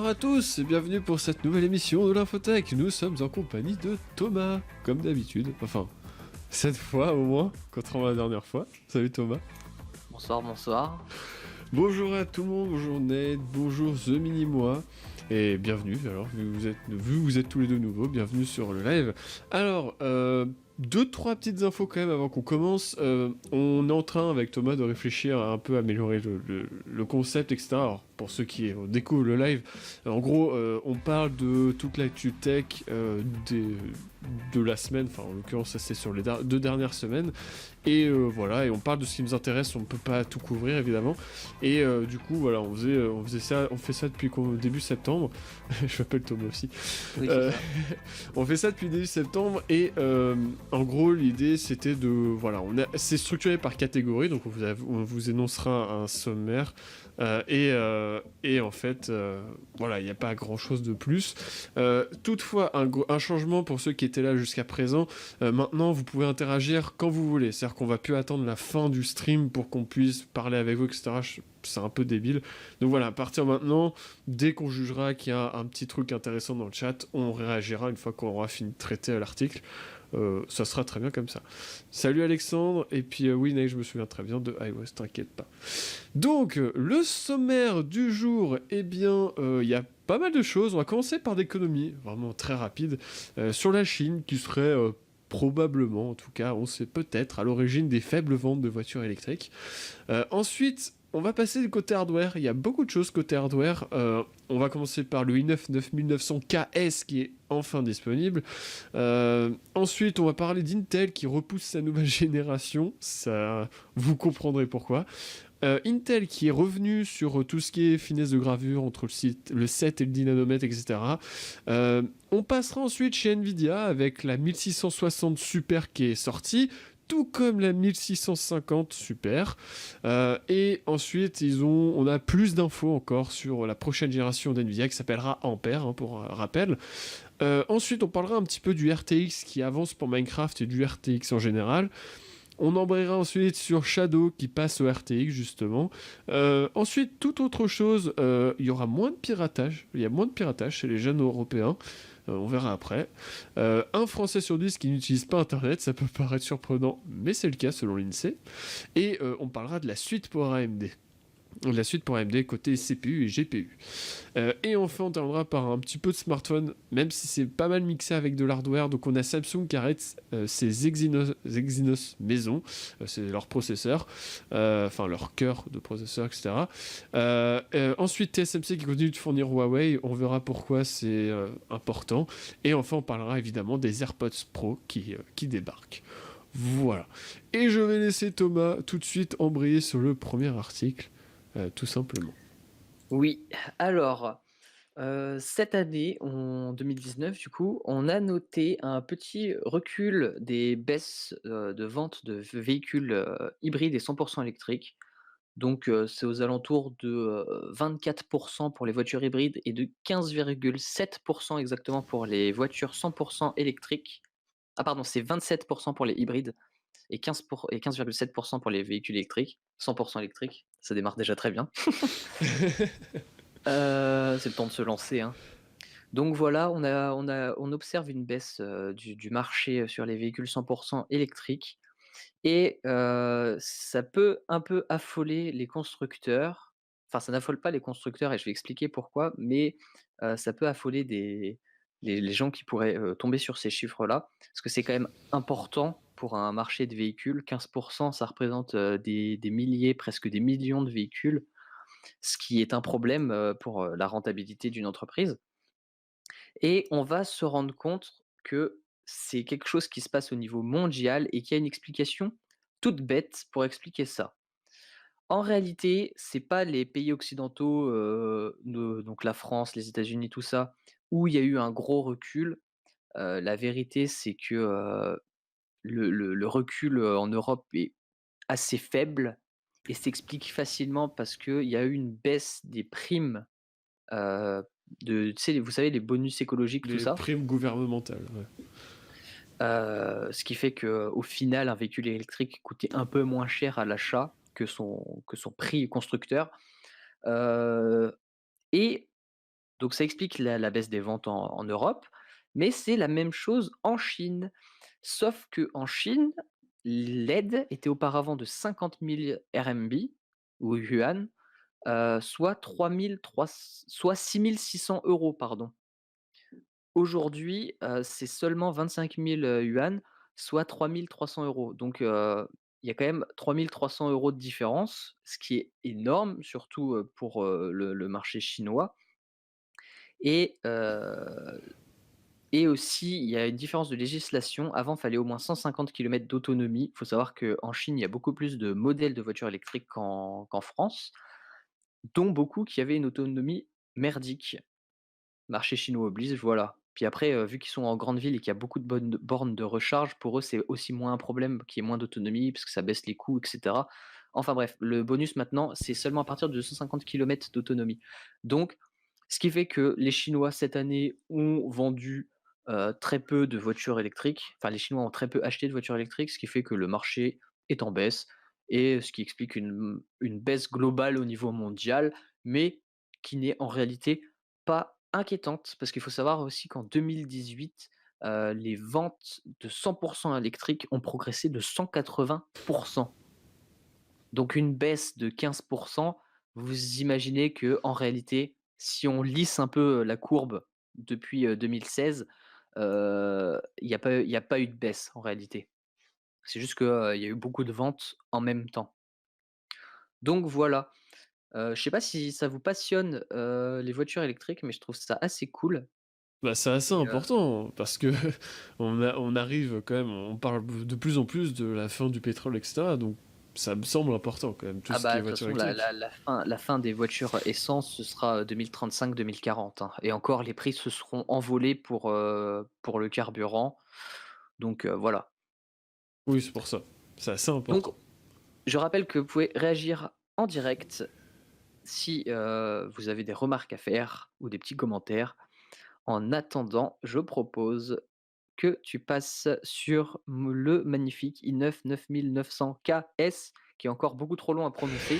à tous et bienvenue pour cette nouvelle émission de l'Infotech. Nous sommes en compagnie de Thomas, comme d'habitude. Enfin, cette fois au moins, contrairement à la dernière fois. Salut Thomas. Bonsoir, bonsoir. Bonjour à tout le monde, bonjour Ned, bonjour The Mini-Moi. Et bienvenue, alors, vu que vous êtes tous les deux nouveaux, bienvenue sur le live. Alors, deux, trois petites infos quand même avant qu'on commence. On est en train, avec Thomas, de réfléchir à un peu améliorer le concept, etc. Alors, pour ceux qui découvrent le live, en gros, on parle de toute l'actu tech de la semaine, enfin, en l'occurrence, ça c'est sur les deux dernières semaines. Et voilà, et on parle de ce qui nous intéresse, on ne peut pas tout couvrir évidemment. Et du coup, voilà, on fait ça depuis début septembre. Je m'appelle Thomas aussi. Oui, Euh, c'est ça. on fait ça depuis début septembre et en gros l'idée c'était de voilà c'est structuré par catégorie donc on vous énoncera un sommaire et en fait voilà il n'y a pas grand chose de plus. Toutefois un changement pour ceux qui étaient là jusqu'à présent, maintenant vous pouvez interagir quand vous voulez, c'est à dire qu'on va plus attendre la fin du stream pour qu'on puisse parler avec vous, etc. C'est un peu débile, donc voilà, à partir de maintenant, dès qu'on jugera qu'il y a un petit truc intéressant dans le chat, on réagira une fois qu'on aura fini de traiter l'article. Ça sera très bien comme ça. Salut Alexandre, et puis oui, Ney, je me souviens très bien de iOS, t'inquiète pas. Donc, le sommaire du jour, eh bien, il y a pas mal de choses. On va commencer par l'économie, vraiment très rapide, sur la Chine, qui serait probablement, en tout cas, on sait peut-être, à l'origine des faibles ventes de voitures électriques. Ensuite, on va passer du côté hardware. Il y a beaucoup de choses côté hardware. On va commencer par le i9 9900 KS qui est enfin disponible. Ensuite, on va parler d'Intel qui repousse sa nouvelle génération. Ça, vous comprendrez pourquoi. Intel qui est revenu sur tout ce qui est finesse de gravure entre le 7 et le 10 nanomètres, etc. On passera ensuite chez Nvidia avec la 1660 Super qui est sortie, tout comme la 1650 Super. Et ensuite, on a plus d'infos encore sur la prochaine génération d'Nvidia qui s'appellera Ampère, hein, pour rappel. Ensuite, on parlera un petit peu du RTX qui avance pour Minecraft et du RTX en général. On embrayera ensuite sur Shadow qui passe au RTX justement. Ensuite, toute autre chose, il y aura moins de piratage. Il y a moins de piratage chez les jeunes européens. On verra après. Un Français sur 10 qui n'utilise pas Internet, ça peut paraître surprenant, mais c'est le cas selon l'INSEE. Et on parlera de la suite pour AMD. La suite pour AMD côté CPU et GPU. Et enfin, on terminera par un petit peu de smartphone, même si c'est pas mal mixé avec de l'hardware. Donc on a Samsung qui arrête ses Exynos maison, c'est leur processeur, enfin leur cœur de processeur, etc. Ensuite, TSMC qui continue de fournir Huawei, on verra pourquoi c'est important. Et enfin, on parlera évidemment des AirPods Pro qui débarquent. Voilà. Et je vais laisser Thomas tout de suite embrayer sur le premier article, tout simplement. Oui, alors, cette année, en 2019, du coup, on a noté un petit recul des baisses de vente de véhicules hybrides et 100% électriques. Donc, c'est aux alentours de 24% pour les voitures hybrides et de 15,7% exactement pour les voitures 100% électriques. Ah, pardon, c'est 27% pour les hybrides et 15,7% pour les véhicules électriques, 100% électriques. Ça démarre déjà très bien. C'est le temps de se lancer, hein. Donc voilà, on observe une baisse, du marché, sur les véhicules 100% électriques et ça peut un peu affoler les constructeurs. Enfin, ça n'affole pas les constructeurs et je vais expliquer pourquoi, mais ça peut affoler les gens qui pourraient, tomber sur ces chiffres-là. Parce que c'est quand même important pour un marché de véhicules. 15%, ça représente, des milliers, presque des millions de véhicules, ce qui est un problème, pour, la rentabilité d'une entreprise. Et on va se rendre compte que c'est quelque chose qui se passe au niveau mondial et qu'il y a une explication toute bête pour expliquer ça. En réalité, c'est pas les pays occidentaux, donc la France, les États-Unis, tout ça, où il y a eu un gros recul. La vérité, c'est que, le recul, en Europe est assez faible et s'explique facilement parce qu'il y a eu une baisse des primes, heu, tu sais, vous savez, les bonus écologiques, tout Les ça? primes gouvernementales, ouais. Ce qui fait qu'au final, un véhicule électrique coûtait un peu moins cher à l'achat que son prix constructeur, heu et Donc ça explique la baisse des ventes en Europe, mais c'est la même chose en Chine. Sauf qu'en Chine, l'aide était auparavant de 50 000 RMB ou yuan, soit 6 600 € pardon. Aujourd'hui, c'est seulement 25 000 yuan, soit 3 300 €. Donc, il y a quand même 3 300 € de différence, ce qui est énorme, surtout, pour, le marché chinois et aussi, il y a une différence de législation. Avant, il fallait au moins 150 kilomètres d'autonomie. Il faut savoir qu'en Chine, il y a beaucoup plus de modèles de voitures électriques qu'en France, dont beaucoup qui avaient une autonomie merdique. Marché chinois oblige, voilà. Puis après, vu qu'ils sont en grande ville et qu'il y a beaucoup de bonnes bornes de recharge, pour eux, c'est aussi moins un problème qu'il y ait moins d'autonomie parce que ça baisse les coûts et cetera. Enfin bref, le bonus maintenant, c'est seulement à partir de 250 kilomètres d'autonomie. Donc, ce qui fait que les Chinois, cette année, ont vendu, très peu de voitures électriques. Enfin, les Chinois ont très peu acheté de voitures électriques, ce qui fait que le marché est en baisse et ce qui explique une baisse globale au niveau mondial, mais qui n'est en réalité pas inquiétante. Parce qu'il faut savoir aussi qu'en 2018, les ventes de 100 électriques ont progressé de 180. Donc une baisse de 15. Vous imaginez que en réalité, si on lisse un peu, la courbe depuis, 2016, il y a pas eu de baisse en réalité. C'est juste que, il y a eu beaucoup de ventes en même temps. Donc voilà, je sais pas si ça vous passionne, les voitures électriques, mais je trouve ça assez cool Bah, c'est assez et important parce que on arrive quand même, on parle de plus en plus de la fin du pétrole, et cetera, donc ça me semble important quand même, tout ah ce qui bah, est de toute voiture façon électrique. la fin des voitures essence, ce sera, 2035-2040, hein et encore les prix se seront envolés pour le carburant, donc voilà. Oui, c'est pour ça. C'est assez Donc important. je rappelle que vous pouvez réagir en direct si, vous avez des remarques à faire ou des petits commentaires. En attendant, je propose que tu passes sur le magnifique i9 9900 KS, qui est encore beaucoup trop long à prononcer,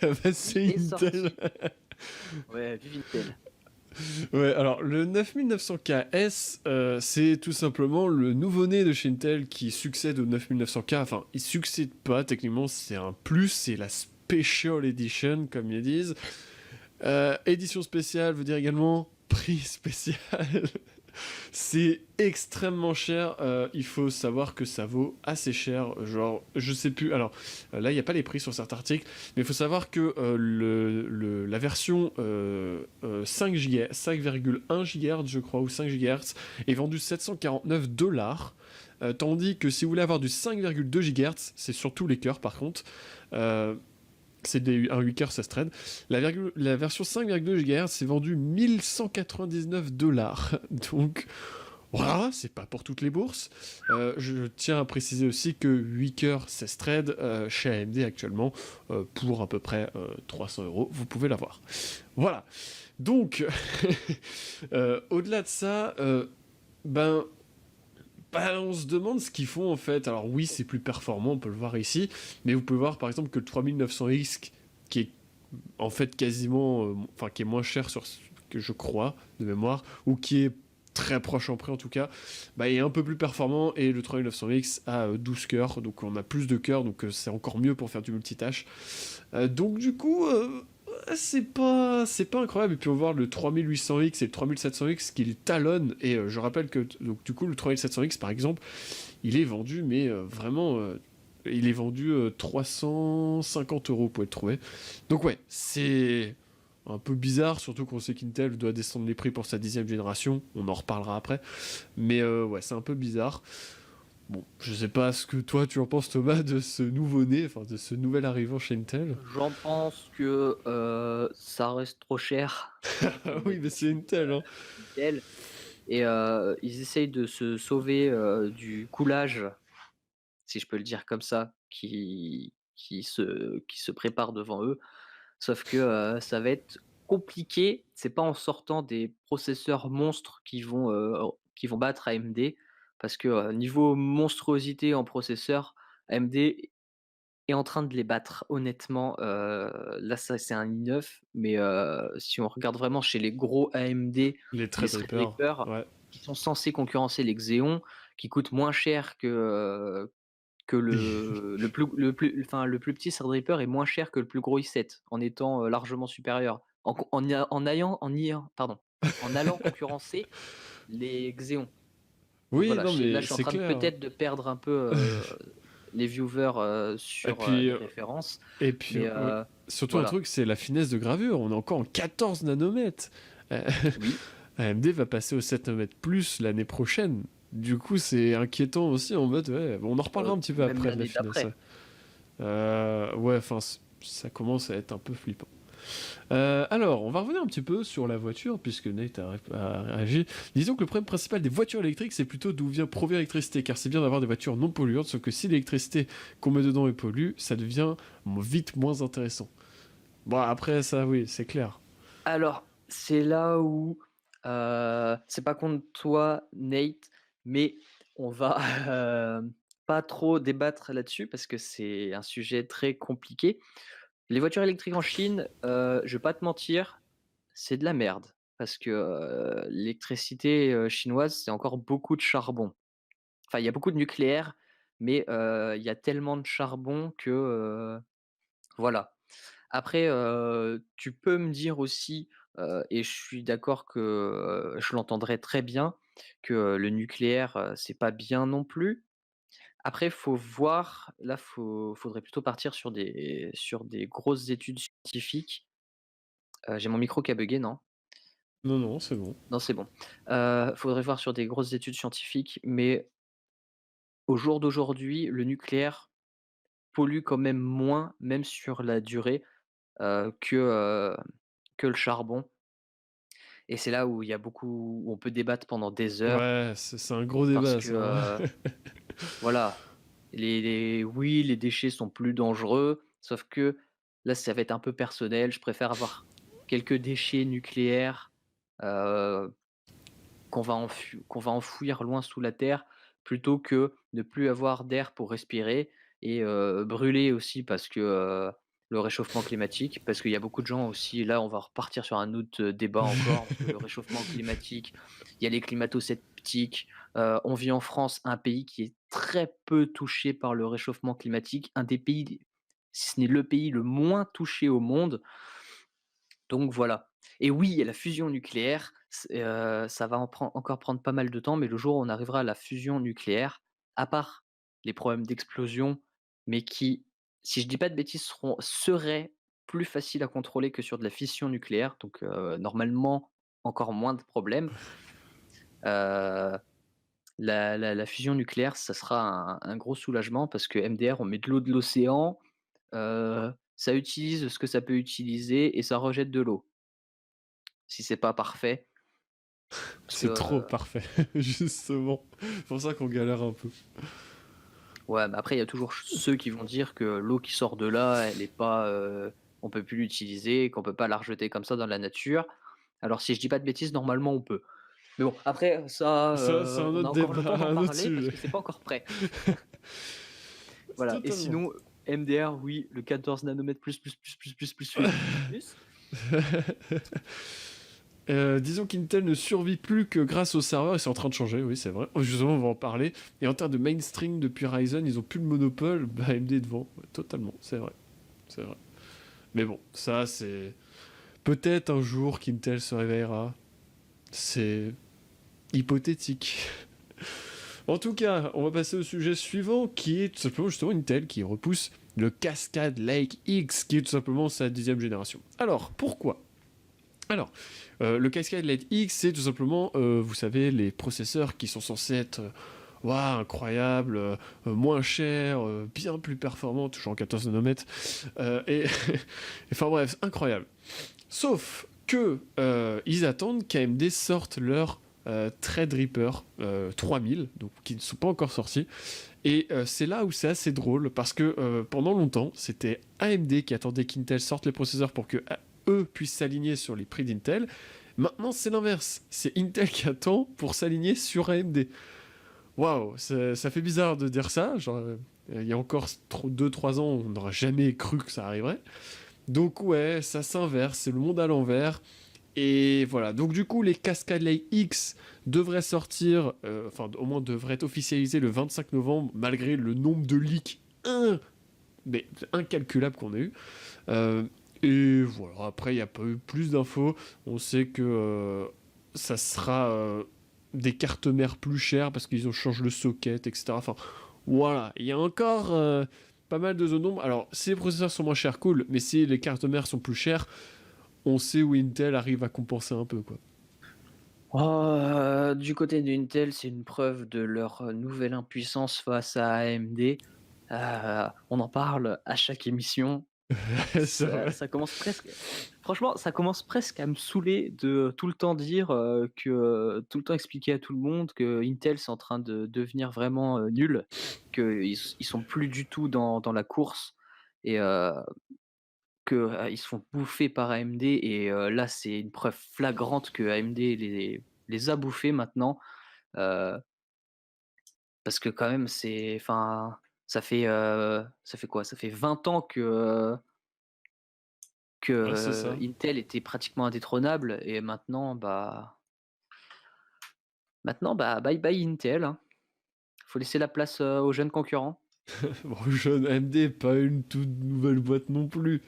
Bah, qui c'est est Intel. sorti. Ouais, vive Intel. Ouais, alors le 9900KS, c'est tout simplement le nouveau-né de chez Intel qui succède au 9900K. Enfin, il succède pas, techniquement, c'est un plus, c'est la Special Edition, comme ils disent. Édition spéciale veut dire également prix spécial. C'est extrêmement cher. Il faut savoir que ça vaut assez cher. Genre, je sais plus. Alors, là, il n'y a pas les prix sur certains articles. Mais il faut savoir que la version 5 Go, 5,1 GHz, je crois, ou 5 GHz, est vendue 749 $. Tandis que si vous voulez avoir du 5,2 GHz, c'est sur tous les cœurs par contre, euh, c'est un 8 cœurs, ça se trade. La version 5,2 GHz s'est vendue 1199 $. Donc, voilà, c'est pas pour toutes les bourses. Je tiens à préciser aussi que 8 cœurs, c'est trade chez AMD actuellement pour à peu près 300 €. Vous pouvez l'avoir. Voilà. Donc, au-delà de ça, ben, on se demande ce qu'ils font en fait. Alors oui, c'est plus performant, on peut le voir ici, mais vous pouvez voir par exemple que le 3900X, qui est en fait quasiment, enfin qui est moins cher sur que je crois de mémoire, ou qui est très proche en prix en tout cas, bah, est un peu plus performant et le 3900X a 12 cœurs, donc on a plus de cœurs, donc c'est encore mieux pour faire du multitâche. Donc du coup, c'est pas incroyable. Et puis on va voir le 3800X et le 3700X qui les talonnent. Et je rappelle que donc du coup le 3700X par exemple, il est vendu mais vraiment, il est vendu 350 € pour le trouver. Donc ouais, c'est un peu bizarre, surtout qu'on sait qu'Intel doit descendre les prix pour sa 10e génération. On en reparlera après. Mais ouais, c'est un peu bizarre. Bon, je sais pas ce que toi tu en penses Thomas de ce nouveau-né, enfin de ce nouvel arrivant chez Intel. J'en pense que, ça reste trop cher Ah pour oui, les mais c'est produits, Intel, hein. Intel et ils essayent de se sauver, du coulage, si je peux le dire comme ça, qui se prépare devant eux. Sauf que, ça va être compliqué. C'est pas en sortant des processeurs monstres qui vont battre AMD parce que, niveau monstruosité en processeur, AMD est en train de les battre. Honnêtement, là, ça c'est un i9, mais si on regarde vraiment chez les gros AMD, Les les Threadripper, Threadripper, ouais. qui sont censés concurrencer les Xeon, qui coûtent moins cher que le plus petit Threadripper est moins cher que le plus gros i7, en étant, largement supérieur. En allant concurrencer les Xeon. Donc Oui, voilà, non, là, mais je suis en c'est train de clair. peut-être de perdre un peu, les viewers, Et sur, puis, les références, et puis mais ouais. Surtout un voilà. truc, c'est la finesse de gravure. On est encore en 14 nanomètres. Euh, Oui, AMD va passer au 7 nanomètres plus l'année prochaine. Du coup, c'est inquiétant aussi en mode, ouais, bon, on en reparlera un petit peu même après de la l'année finesse. d'après. Ouais, ouais, enfin, ça commence à être un peu flippant. Alors, on va revenir un petit peu sur la voiture, puisque Nate a réagi. Disons que le problème principal des voitures électriques, c'est plutôt d'où provient l'électricité, car c'est bien d'avoir des voitures non polluantes, sauf que si l'électricité qu'on met dedans est polluée, ça devient vite moins intéressant. Bon, après, ça, oui, c'est clair. Alors, c'est là où, c'est pas contre toi, Nate, mais on va, pas trop débattre là-dessus parce que c'est un sujet très compliqué. Les voitures électriques en Chine, je vais pas te mentir, c'est de la merde parce que, l'électricité, chinoise, c'est encore beaucoup de charbon. Enfin, il y a beaucoup de nucléaire, mais, il y a tellement de charbon que, voilà. Après, tu peux me dire aussi, et je suis d'accord que, je l'entendrai très bien, que, le nucléaire, c'est pas bien non plus. Après, faut voir, là, faudrait plutôt partir sur des grosses études scientifiques. J'ai mon micro qui a buggé, non? Non, non, c'est bon. Non, c'est bon. Faudrait voir sur des grosses études scientifiques, mais au jour d'aujourd'hui, le nucléaire pollue quand même moins, même sur la durée, que le charbon. Et c'est là où il y a beaucoup où on peut débattre pendant des heures Ouais, c'est un gros parce débat, que, ça, hein. voilà, oui, les déchets sont plus dangereux, sauf que là, ça va être un peu personnel. Je préfère avoir quelques déchets nucléaires, heu, qu'on va enfouir loin sous la terre, plutôt que ne plus avoir d'air pour respirer et brûler aussi parce que, le réchauffement climatique, parce qu'il y a beaucoup de gens aussi là, on va repartir sur un autre, débat encore, parce que le réchauffement climatique, il y a les climato-sceptiques, on vit en France, un pays qui est très peu touché par le réchauffement climatique, un des pays, si ce n'est le pays le moins touché au monde. Donc voilà. Et oui, il y a la fusion nucléaire, ça va encore prendre pas mal de temps, mais le jour où on arrivera à la fusion nucléaire, à part les problèmes d'explosion, mais qui, si je dis pas de bêtises, seraient plus faciles à contrôler que sur de la fission nucléaire, donc normalement encore moins de problèmes. Heu, la fusion nucléaire, ça sera un gros soulagement parce que MDR, on met de l'eau de l'océan, ça utilise ce que ça peut utiliser et ça rejette de l'eau. Si c'est pas parfait, parce que, C'est trop parfait, justement. C'est pour ça qu'on galère un peu. ouais, mais après il y a toujours ceux qui vont dire que l'eau qui sort de là, elle est pas, on peut plus l'utiliser, qu'on peut pas la rejeter comme ça dans la nature. Alors si je dis pas de bêtises, normalement on peut. Mais bon, après ça, Ça, c'est un on a autre encore le débat, temps d'en un autre parler parce sujet. que c'est pas encore prêt. Voilà et Totalement. sinon MDR, oui, le 14 nanomètres plus. Disons qu'Intel ne survit plus que grâce au serveur et c'est en train de changer, oui, c'est vrai. Justement, on va en parler. Et en termes de mainstream, depuis Ryzen, ils ont plus le monopole. Bah, AMD est devant, ouais, totalement, c'est vrai. C'est vrai. Mais bon, ça, c'est. Peut-être un jour qu'Intel se réveillera. C'est hypothétique. En tout cas, on va passer au sujet suivant qui est tout simplement justement Intel qui repousse le Cascade Lake X qui est tout simplement sa 10e génération. Alors, pourquoi? Alors, le Cascade Lake X, c'est tout simplement, vous savez, les processeurs qui sont censés être incroyables, moins chers, bien plus performants, toujours en 14 nanomètres, et enfin bref, incroyable. Sauf que ils attendent qu'AMD sorte leur Threadripper 3000, donc qui ne sont pas encore sortis. Et c'est là où c'est assez drôle, parce que pendant longtemps, c'était AMD qui attendait qu'Intel sorte les processeurs pour que eux puissent s'aligner sur les prix d'Intel. Maintenant, c'est l'inverse. C'est Intel qui attend pour s'aligner sur AMD. waouh, ça fait bizarre de dire ça. Genre, il y a encore 2-3 ans, on n'aurait jamais cru que ça arriverait. Donc ouais, ça s'inverse, c'est le monde à l'envers. Et voilà, donc du coup, les Cascade Lake X devraient sortir, enfin au moins devraient être officialisés le 25 novembre, malgré le nombre de leaks mais incalculable qu'on a eu. Euh, et voilà, après, il n'y a pas eu plus d'infos. On sait que ça sera des cartes mères plus chères parce qu'ils ont changé le socket, etc. Enfin, voilà, il y a encore pas mal de zones d'ombre. Alors, si les processeurs sont moins chers, cool, mais si les cartes mères sont plus chères, on sait où Intel arrive à compenser un peu, quoi. Du côté d'Intel, c'est une preuve de leur, nouvelle impuissance face à AMD. On en parle à chaque émission. C'est Ça vrai. ça commence presque franchement, ça commence presque à me saouler de tout le temps dire, tout le temps expliquer à tout le monde que Intel c'est en train de devenir vraiment, nul, qu'ils sont plus du tout dans la course et ils se font bouffer par AMD et là, c'est une preuve flagrante que AMD les a bouffés maintenant, heu, parce que quand même c'est enfin, ça fait quoi? Ça fait 20 ans Ouais, c'est que ça. Intel était pratiquement indétrônable et maintenant, bah, bye bye Intel, hein. Faut laisser la place, aux jeunes concurrents. Bon, jeune AMD, pas une toute nouvelle boîte non plus.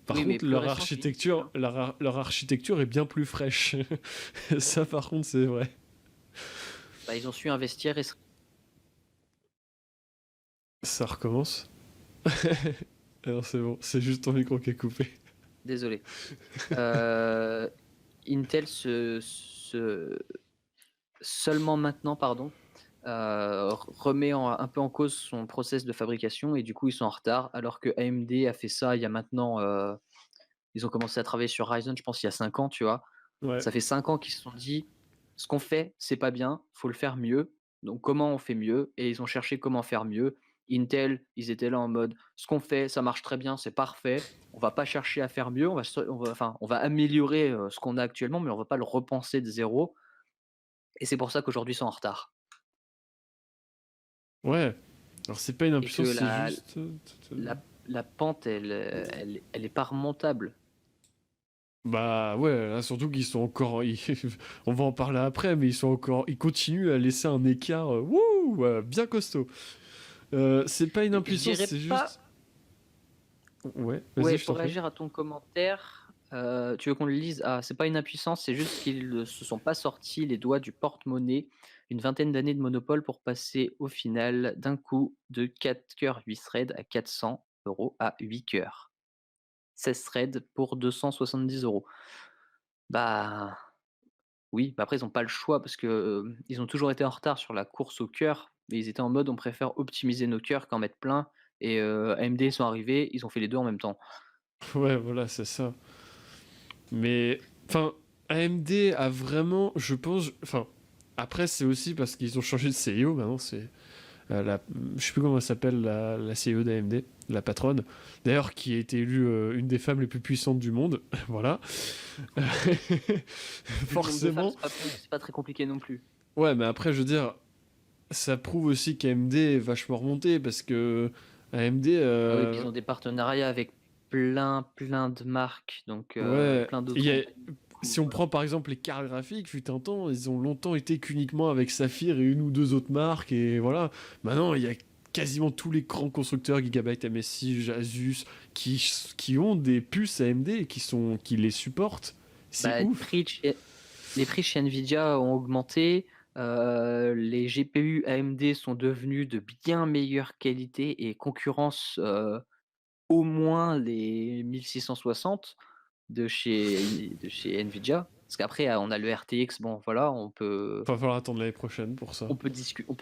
Par Oui, mais contre, plus récent qu'Intel, hein. leur architecture est bien plus fraîche. Ça, par contre, c'est vrai. Bah, ils ont su investir et se Ça recommence. Alors c'est bon, c'est juste ton micro qui est coupé. désolé. Heu, Intel se seulement maintenant, pardon, remet un peu en cause son process de fabrication et du coup, ils sont en retard alors que AMD a fait ça il y a maintenant, ils ont commencé à travailler sur Ryzen, je pense il y a 5 ans, tu vois? Ouais. Ça fait 5 ans qu'ils se sont dit: «Ce qu'on fait, c'est pas bien, faut le faire mieux. Donc comment on fait mieux?» et ils ont cherché comment faire mieux. Intel, ils étaient là en mode: «Ce qu'on fait, ça marche très bien, c'est parfait. On va pas chercher à faire mieux, on va améliorer, ce qu'on a actuellement, mais on va pas le repenser de zéro» et c'est pour ça qu'aujourd'hui ils sont en retard Ouais. Alors c'est pas une et que impuissance, c'est juste. la pente, elle est pas remontable. Bah ouais, là, surtout qu'ils sont encore. On va en parler après, mais ils sont encore. Ils continuent à laisser un écart bien costaud. C'est pas une Je impuissance, dirais c'est pas. juste. Ouais, vas-y, Ouais, je t'en pour prie. réagir à ton commentaire, tu veux qu'on le lise? Ah, c'est pas une impuissance, c'est juste qu'ils ne se sont pas sortis les doigts du porte-monnaie. Une vingtaine d'années de monopole pour passer au final d'un coup de 4 cœurs 8 threads à 400 € à 8 cœurs. 16 threads pour 270 €. Bah, oui, bah, après ils ont pas le choix parce que, ils ont toujours été en retard sur la course au cœur, mais ils étaient en mode: «On préfère optimiser nos cœurs qu'en mettre plein» et AMD sont arrivés, ils ont fait les 2 en même temps. Ouais, voilà, c'est ça. Mais. Enfin, AMD a vraiment. Je pense. Enfin. Après, c'est aussi parce qu'ils ont changé de CEO maintenant. C'est je sais plus comment elle s'appelle, la CEO d'AMD, la patronne, d'ailleurs qui a été élue une des femmes les plus puissantes du monde, voilà. Vu le nombre de femmes, Forcément. c'est pas très compliqué non plus. Ouais, mais après, je veux dire, ça prouve aussi qu'AMD est vachement remonté parce que AMD, Ah oui, puis ils ont des partenariats avec plein de marques, donc ouais, plein d'autres compagnies. Du si coup, on prend par exemple les cartes graphiques, fut un temps, ils ont longtemps été qu'uniquement avec Saphir et une ou deux autres marques, et voilà. Maintenant, il y a quasiment tous les grands constructeurs, Gigabyte, MSI, Asus, qui ont des puces AMD et qui les supportent. C'est bah, ouf. les prix chez Nvidia ont augmenté, les GPU AMD sont devenus de bien meilleure qualité et concurrencent, au moins les 1660 de chez Nvidia. Parce qu'après, on a le RTX, bon voilà, Va falloir attendre l'année prochaine pour ça. on peut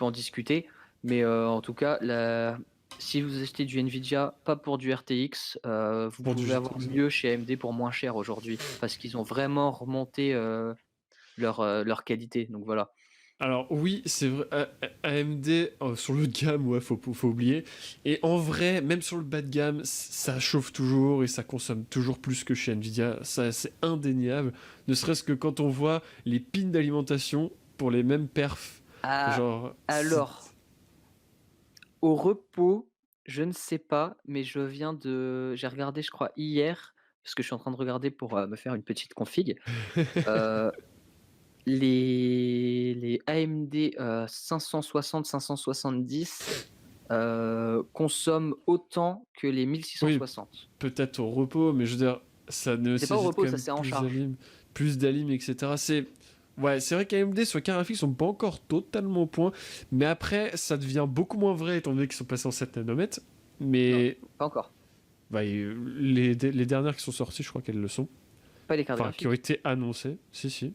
en discuter, mais en tout cas, si vous achetez du Nvidia, pas pour du RTX, vous Pour du pouvez avoir GTX. mieux chez AMD pour moins cher aujourd'hui, parce qu'ils ont vraiment remonté leur qualité. Donc voilà. Alors oui, c'est vrai, AMD sur le haut de gamme, ouais, faut oublier. Et en vrai, même sur le bas de gamme, ça chauffe toujours et ça consomme toujours plus que chez Nvidia. Ça, c'est indéniable. Ne serait-ce que quand on voit les pins d'alimentation pour les mêmes perfs Ah, Genre, alors, au repos, je ne sais pas, mais j'ai regardé, je crois, hier, parce que je suis en train de regarder pour, me faire une petite config, heu, les AMD, 560-570, consomment autant que les oui, 1660. peut-être au repos, mais je veux dire, ça C'est pas au nécessite repos, quand ça, même c'est en charge. plus d'alim, etc. Ouais, c'est vrai qu'AMD sur les cartes graphiques sont pas encore totalement au point, mais après, ça devient beaucoup moins vrai étant donné qu'ils sont passés en 7 nanomètres. Non, Mais pas encore. bah, les dernières qui sont sorties, je crois qu'elles le sont. Pas les cartes Enfin, qui ont graphiques. été annoncées. Si, si.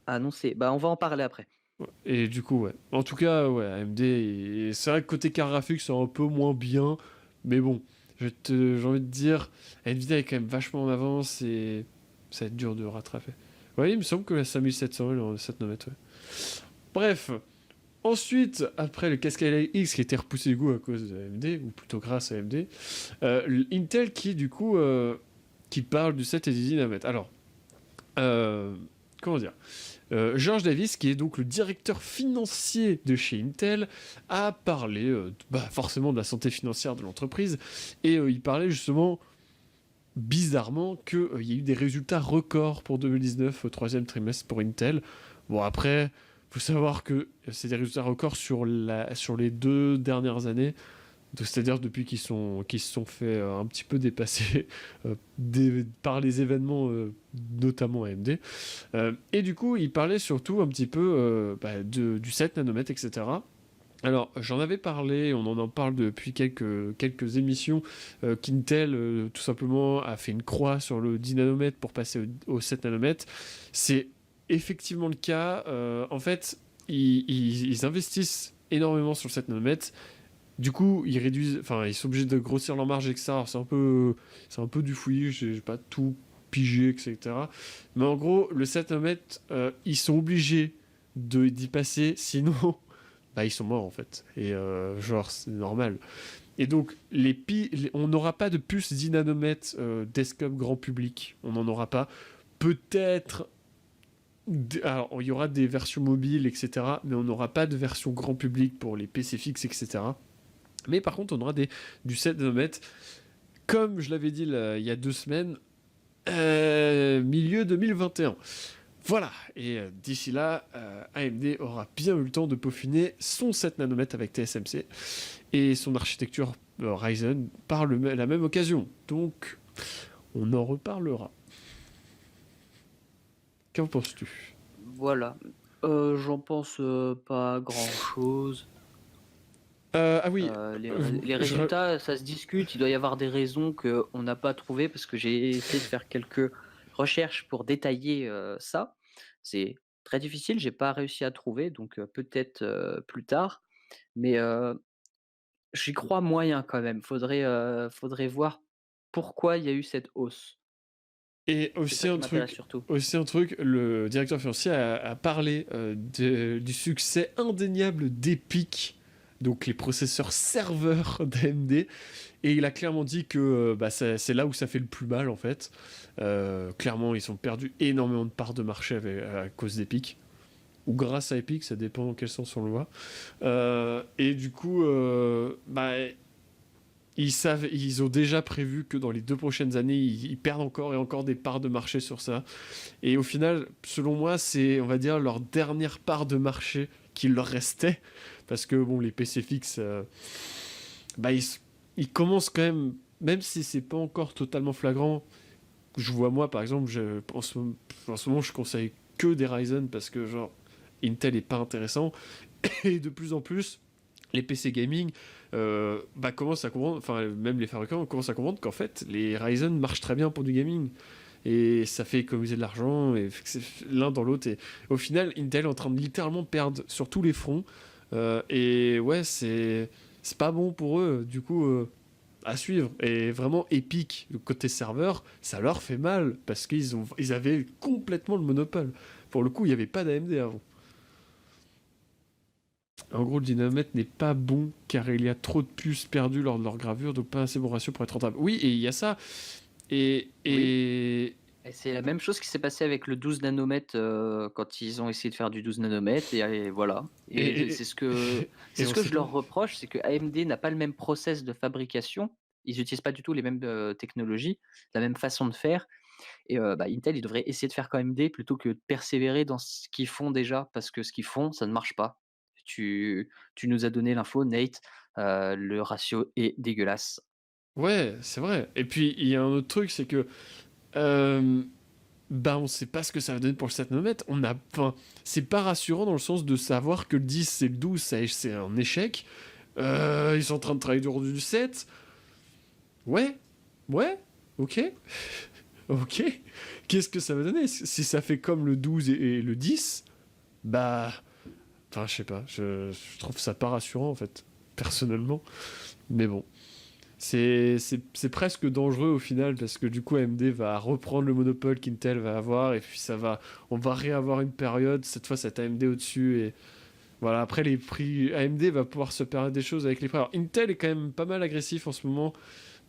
Annoncé. Bah, on va en parler après. Ouais. Et du coup, ouais. En tout cas, ouais, AMD, c'est vrai que côté carte graphique, c'est un peu moins bien. Mais bon, j'ai envie de dire, Nvidia est quand même vachement en avance et ça va être dur de rattraper. Ouais, il me semble que la 5700 elle est en 7 nanomètres, ouais. Bref, ensuite, après le Cascade X qui a été repoussé du coup à cause de AMD, ou plutôt grâce à AMD, Intel qui du coup qui parle du 7 et 10 nanomètres. Alors, euh, comment dire, George Davis, qui est donc le directeur financier de chez Intel, a parlé forcément de la santé financière de l'entreprise et il parlait justement bizarrement qu'il y a eu des résultats records pour 2019 au troisième trimestre pour Intel. Bon après, faut savoir que c'est des résultats records sur les 2 dernières années. C'est-à-dire depuis qu'ils se sont fait un petit peu dépasser par les événements, notamment AMD. Et du coup, il parlait surtout un petit peu du 7 nanomètres, etc. Alors, j'en avais parlé, on en parle depuis quelques émissions, qu'Intel, tout simplement, a fait une croix sur le 10 nanomètres pour passer au 7 nanomètres. C'est effectivement le cas. En fait, ils investissent énormément sur le 7 nanomètres. Du coup, ils sont obligés de grossir leur marge, etc. Alors, c'est un peu du fouillis, j'ai pas tout pigé, etc. Mais en gros, le 7 nanomètres, ils sont obligés d'y passer, sinon, bah, ils sont morts en fait. Et genre, c'est normal. Et donc, on n'aura pas de puce 10 nanomètres desktop grand public. On n'en aura pas. Peut-être. Alors, il y aura des versions mobiles, etc. Mais on n'aura pas de version grand public pour les PC fixes, etc. Mais par contre, on aura du 7 nanomètres. Comme je l'avais dit là, il y a 2 semaines, milieu 2021. Voilà, et d'ici là, AMD aura bien eu le temps de peaufiner son 7 nanomètres avec TSMC et son architecture Ryzen par la même occasion. Donc, on en reparlera. Qu'en penses-tu? Voilà. J'en pense, pas grand-chose. Ah oui, Les résultats, ça se discute. Il doit y avoir des raisons qu'on n'a pas trouvées parce que j'ai essayé de faire quelques recherches pour détailler, ça. C'est très difficile, j'ai pas réussi à trouver, donc peut-être, plus tard. Mais j'y crois moyen quand même. Faudrait voir pourquoi il y a eu cette hausse. et C'est ça qui m'intéresse surtout. aussi un truc, le directeur financier a parlé du succès indéniable d'Epic, donc les processeurs serveurs d'AMD, et il a clairement dit que c'est là où ça fait le plus mal en fait. Clairement, ils ont perdu énormément de parts de marché à cause d'Epic, ou grâce à Epic, ça dépend dans quel sens on le voit. Et du coup, ils ont déjà prévu que dans les 2 prochaines années, ils perdent encore et encore des parts de marché sur ça. Et au final, selon moi, c'est, on va dire, leur dernière part de marché qui leur restait. Parce que, bon, les PC fixes, ils commencent quand même si c'est pas encore totalement flagrant. Je vois, moi, par exemple, en ce moment, je conseille que des Ryzen parce que, genre, Intel est pas intéressant. Et de plus en plus, les PC gaming commencent à comprendre, enfin même les fabricants commencent à comprendre qu'en fait les Ryzen marchent très bien pour du gaming et ça fait économiser de l'argent et c'est l'un dans l'autre et au final Intel est en train de littéralement perdre sur tous les fronts et ouais c'est pas bon pour eux du coup à suivre et vraiment Epic côté serveur ça leur fait mal parce ils avaient complètement le monopole pour le coup il n'y avait pas d'AMD avant. En gros, le dynamètre n'est pas bon car il y a trop de puces perdues lors de leur gravure, donc pas assez bon ratio pour être rentable. Oui, et il y a ça. Et, Oui. et, Et c'est la même chose qui s'est passé avec le 12 nanomètres, quand ils ont essayé de faire du 12 nanomètres et voilà. Et, Et et, c'est et ce on que sait je pas. leur reproche, c'est que AMD n'a pas le même process de fabrication. Ils utilisent pas du tout les mêmes, technologies, la même façon de faire et Intel, ils devraient essayer de faire comme AMD plutôt que de persévérer dans ce qu'ils font déjà, parce que ce qu'ils font, ça ne marche pas. Tu nous as donné l'info, Nate, le ratio est dégueulasse. Ouais, c'est vrai. Et puis, il y a un autre truc, c'est que. euh, Bah, on sait pas ce que ça va donner pour le 7 nanomètres. Enfin, c'est pas rassurant dans le sens de savoir que le 10 c'est le 12, c'est un échec. Ils sont en train de travailler autour du 7. Ouais, ouais, ok, ok. Qu'est-ce que ça va donner? Si ça fait comme le 12 et le 10, bah. Enfin, je sais pas, je trouve ça pas rassurant en fait, personnellement. Mais bon. C'est presque dangereux au final parce que du coup AMD va reprendre le monopole qu'Intel va avoir et puis on va réavoir une période, cette fois c'est AMD au-dessus et voilà, après les prix, AMD va pouvoir se permettre des choses avec les prix. Alors Intel est quand même pas mal agressif en ce moment,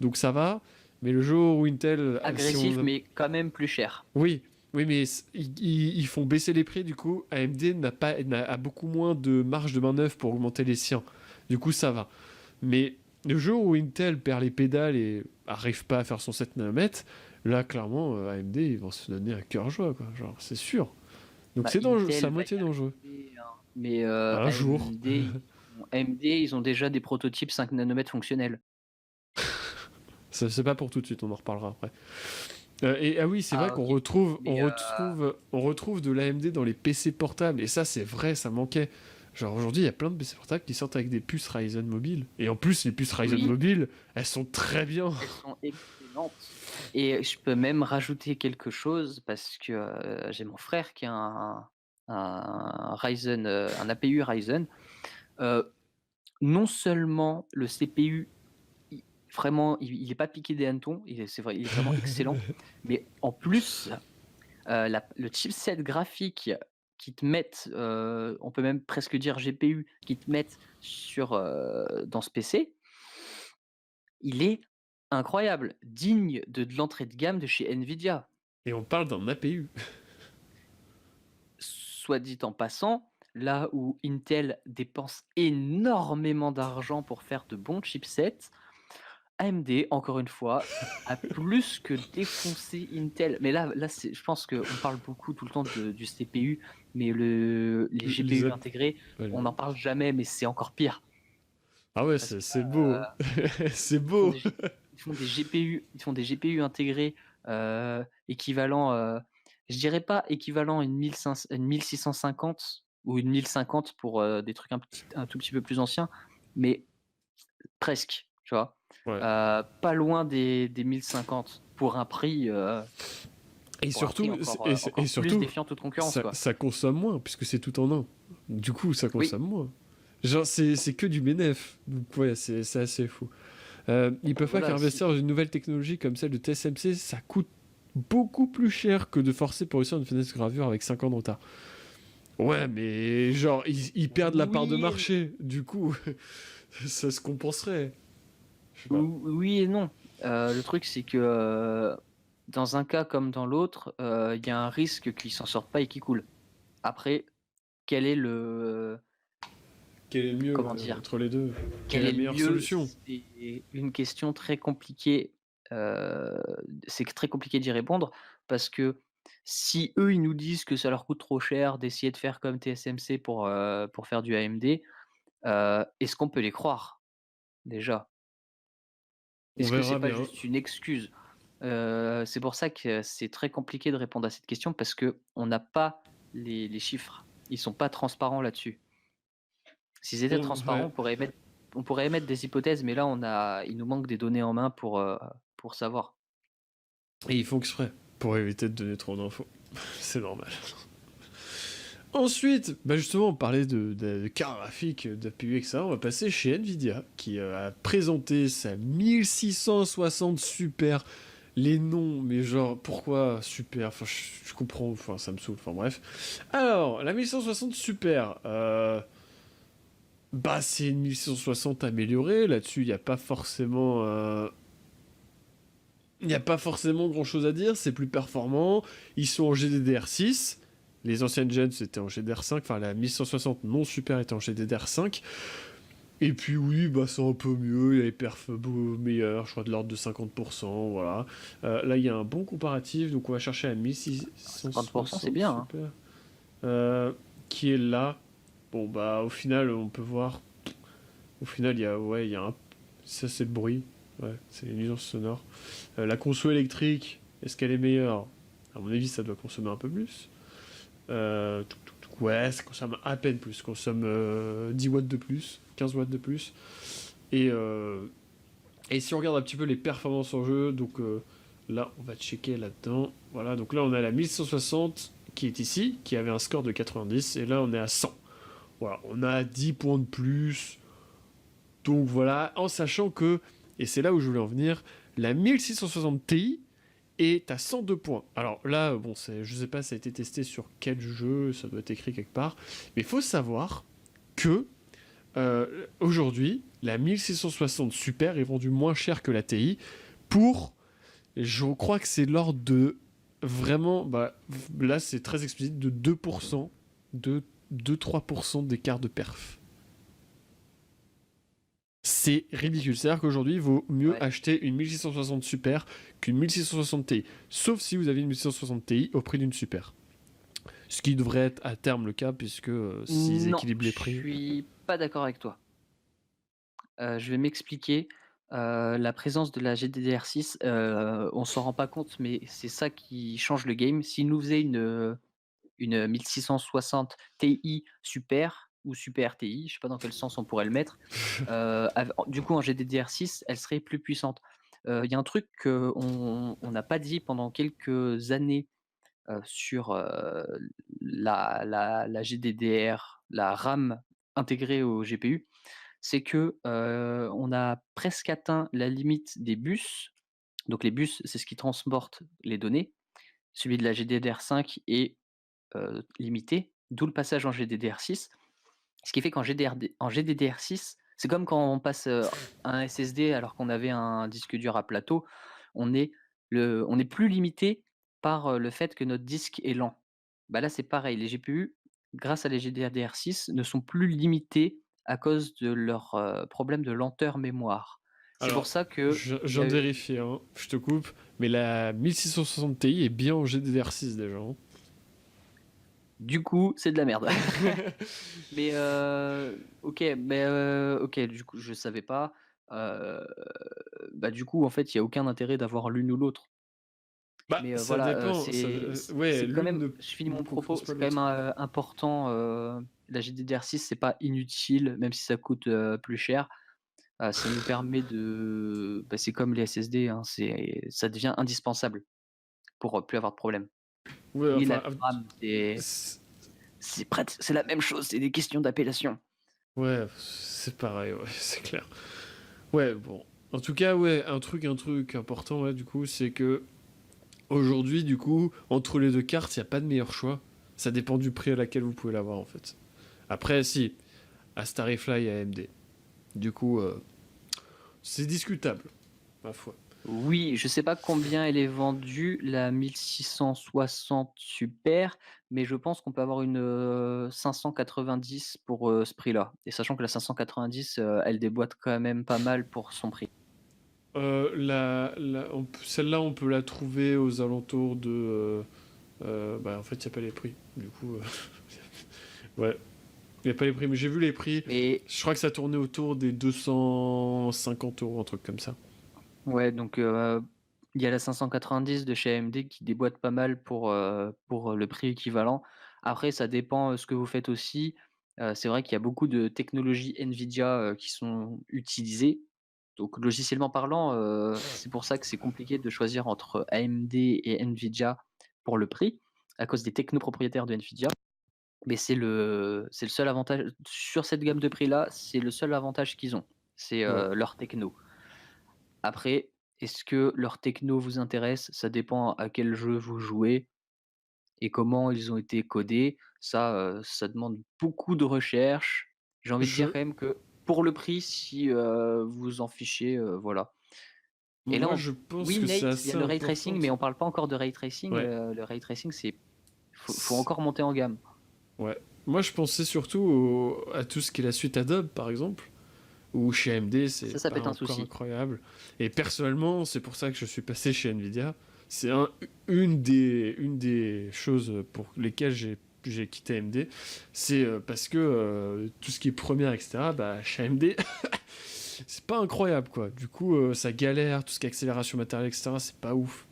donc ça va, mais le jour où Intel, si Agressif, on... mais quand même plus cher. Oui, oui, mais ils font baisser les prix, du coup AMD a beaucoup moins de marge de manœuvre pour augmenter les siens, du coup ça va. Mais le jour où Intel perd les pédales et arrive pas à faire son 7 nanomètres, là, clairement, AMD, ils vont se donner à cœur joie, quoi. Genre, c'est sûr. Donc c'est dangereux, c'est à Intel va moitié y dangereux. arriver, hein, mais Un jour. AMD, ils ont déjà des prototypes 5 nanomètres fonctionnels. C'est pas pour tout de suite, on en reparlera après. Et ah oui, c'est vrai Ah qu'on OK, retrouve, mais on retrouve de l'AMD dans les PC portables. Et ça, c'est vrai, ça manquait. Genre aujourd'hui, il y a plein de PC portables qui sortent avec des puces Ryzen mobile. Et en plus, les puces Ryzen oui, mobile, elles sont très bien. elles sont excellentes et je peux même rajouter quelque chose parce que, j'ai mon frère qui a un Ryzen, un APU Ryzen. Heu, Non seulement le CPU, i vraiment, il est pas piqué des hannetons, c'est vrai, il est vraiment excellent, mais en plus, la le chipset graphique qui te mettent, on peut même presque dire GPU, qui te mettent dans ce PC, il est incroyable, digne de l'entrée de gamme de chez Nvidia. Et on parle d'un APU. Soit dit en passant, là où Intel dépense énormément d'argent pour faire de bons chipsets, AMD, encore une fois, a plus que défoncé Intel. Mais là, je pense qu'on parle beaucoup tout le temps du CPU, mais les Les GPU ap- intégrés, on n'en parle jamais, mais c'est encore pire. Ah ouais, Parce que c'est beau. C'est ils font beau. des, G- ils font des GPU intégrés équivalents, je dirais pas équivalent à une 1500 une 1650 ou une 1050 pour des trucs un tout petit peu plus anciens, mais presque, tu vois. Ouais. Pas loin des 1050 Et pour un prix surtout, encore plus défiant toute concurrence, quoi. ça consomme moins, puisque c'est tout en un. Du coup, ça Oui, consomme moins. Genre, c'est que du bénéf. Donc, ouais, c'est assez fou. Ils peuvent pas voilà, qu'investir dans une nouvelle technologie comme celle de TSMC, ça coûte beaucoup plus cher que de forcer pour réussir une fenêtre gravure avec 5 ans de retard. Ouais, mais genre, ils perdent la part de oui et marché. Du coup, ça se compenserait. Je sais pas. oui et non. Le truc, c'est que, dans un cas comme dans l'autre, il y a un risque qu'ils s'en sortent pas et qu'ils coulent. Après, quel est le Quel est le mieux comment dire? entre les deux? Quelle Quel est est la le meilleure mieux? solution? C'est une question très compliquée, heu, c'est très compliqué d'y répondre parce que si eux, ils nous disent que ça leur coûte trop cher d'essayer de faire comme TSMC pour faire du AMD, est-ce qu'on peut les croire déjà? On Est-ce que c'est verra pas bien. juste une excuse? C'est pour ça que c'est très compliqué de répondre à cette question parce qu'on n'a pas les chiffres. Ils sont pas transparents là-dessus. S'ils étaient transparents, Ouais. on pourrait émettre des hypothèses, mais là, il nous manque des données en main pour savoir. Et ils font exprès pour éviter de donner trop d'infos. C'est normal. Ensuite, bah justement, on parlait de cartes graphiques, d'APU, etc. On va passer chez Nvidia, qui a présenté sa 1660 Super. Les noms, mais genre, pourquoi Super? Enfin, je comprends, enfin, ça me saoule, enfin bref. Alors, la 1160 Super, bah c'est une 1660 améliorée, là-dessus, il n'y a pas forcément... Il n'y a pas forcément grand-chose à dire, c'est plus performant. Ils sont en GDDR6. Les anciennes gens c'était en GDR5, enfin la 1160 non super était en GDDR5. Et puis oui, bah c'est un peu mieux, il y a les perfs meilleurs, je crois de l'ordre de 50%, voilà. Là il y a un bon comparatif, donc on va chercher à 50%, c'est 1660 bien, hein. super. Euh, qui est là. Bon bah au final on peut voir, au final il y a un... Ça c'est le bruit, ouais, c'est les nuisances sonores. La conso électrique, est-ce qu'elle est meilleure? À mon avis ça doit consommer un peu plus. Ouais, ça consomme à peine plus, ça consomme 10 watts de plus, 15 watts de plus. Et, euh, et si on regarde un petit peu les performances en jeu, donc là on va checker là-dedans. Voilà, donc là on a la 1160 qui est ici, qui avait un score de 90, et là on est à 100. Voilà, on a 10 points de plus. Donc voilà, en sachant que, et c'est là où je voulais en venir, la 1660 Ti est à 102 points. Alors là, bon, je sais pas, ça a été testé sur quel jeu, ça doit être écrit quelque part, mais il faut savoir que aujourd'hui, la 1660 Super est vendue moins cher que la Ti pour, je crois que c'est l'ordre de vraiment, bah, là c'est très explicite, de 2%, de 2-3% d'écart de perf. C'est ridicule. C'est-à-dire qu'aujourd'hui, il vaut mieux Ouais. acheter une 1660 Super qu'une 1660 Ti. Sauf si vous avez une 1660 Ti au prix d'une Super. Ce qui devrait être à terme le cas, puisque s'ils Non, équilibrent je les prix. suis pas d'accord avec toi. Je vais m'expliquer. La présence de la GDDR6, on s'en rend pas compte, mais c'est ça qui change le game. S'ils nous faisaient une 1660 Ti Super ou Super Ti, je sais pas dans quel sens on pourrait le mettre, du coup en GDDR6, elle serait plus puissante. Il y a un truc qu'on n'a pas dit pendant quelques années, sur, la GDDR, la RAM intégrée au GPU, c'est que, on a presque atteint la limite des bus. Donc les bus, c'est ce qui transporte les données. Celui de la GDDR5 est, limité, d'où le passage en GDDR6. Ce qui fait en GDDR6, c'est comme quand on passe, un SSD alors qu'on avait un disque dur à plateau, on est plus limité par, le fait que notre disque est lent. Bah, là, c'est pareil, les GPU, grâce à les GDDR6, ne sont plus limités à cause de leur, problème de lenteur mémoire. C'est pour Alors, ça qu'il je y viens a de eu vérifier, hein, je te coupe, mais la 1660 Ti est bien en GDDR6 déjà. Hein. du coup, c'est de la merde. Mais, OK, mais, OK, du coup, je savais pas, heu, bah, du coup, en fait, il y a aucun intérêt d'avoir l'une ou l'autre. Bah, Mais, ça voilà, dépend. Ouais, c'est quand l'une même ne je finis mon propos, concurrence pas c'est quand même, l'autre. important, la GDDR6, c'est pas inutile, même si ça coûte, plus cher. Ça nous permet de bah, c'est comme les SSD, hein, ça devient indispensable pour, plus avoir de problème. Ouais, Et la enfin, VRAM, c'est- c'est la même chose, c'est des questions d'appellation. ouais, c'est pareil, ouais, c'est clair. Ouais, bon. En tout cas, ouais, un truc important, ouais, du coup, c'est que aujourd'hui, du coup, entre les deux cartes, il n'y a pas de meilleur choix. Ça dépend du prix à laquelle vous pouvez l'avoir, en fait. Après, si, à ce tarif-là, il y a AMD. Du coup, c'est discutable, ma foi. Oui, je sais pas combien elle est vendue, la 1660 Super, mais je pense qu'on peut avoir une, 590 pour, ce prix-là. Et sachant que la 590, elle déboîte quand même pas mal pour son prix. Celle-là, on peut la trouver aux alentours de. Bah, en fait, il n'y a pas les prix. Du coup, ouais, il n'y a pas les prix. Mais j'ai vu les prix. Mais Je crois que ça tournait autour des 250 €, un truc comme ça. ouais, donc, il y a la 590 de chez AMD qui déboîte pas mal pour, le prix équivalent. Après, ça dépend, ce que vous faites aussi. C'est vrai qu'il y a beaucoup de technologies NVIDIA, qui sont utilisées. Donc logiciellement parlant, c'est pour ça que c'est compliqué de choisir entre AMD et NVIDIA pour le prix, à cause des technos propriétaires de NVIDIA. Mais c'est le seul avantage sur cette gamme de prix-là, c'est le seul avantage qu'ils ont, c'est, Ouais. leur techno. Après, est-ce que leur techno vous intéresse? Ça dépend à quel jeu vous jouez et comment ils ont été codés. Ça demande beaucoup de recherche. J'ai envie de dire Je, quand même que pour le prix, si, vous vous en fichez, voilà. Et là, Moi, je pense oui, que c'est Nate, il y a assez le ray tracing, important. mais on parle pas encore de ray tracing. Ouais. Le ray tracing, faut encore monter en gamme. Ouais. Moi, je pensais surtout à tout ce qui est la suite Adobe, par exemple, ou chez AMD, c'est Ça pas peut être un encore souci. incroyable. Et personnellement, c'est pour ça que je suis passé chez Nvidia. C'est une des choses pour lesquelles j'ai quitté AMD. C'est parce que tout ce qui est première, etc., bah, chez AMD, c'est pas incroyable, quoi. Du coup, ça galère, tout ce qui est accélération matérielle, etc., c'est pas ouf.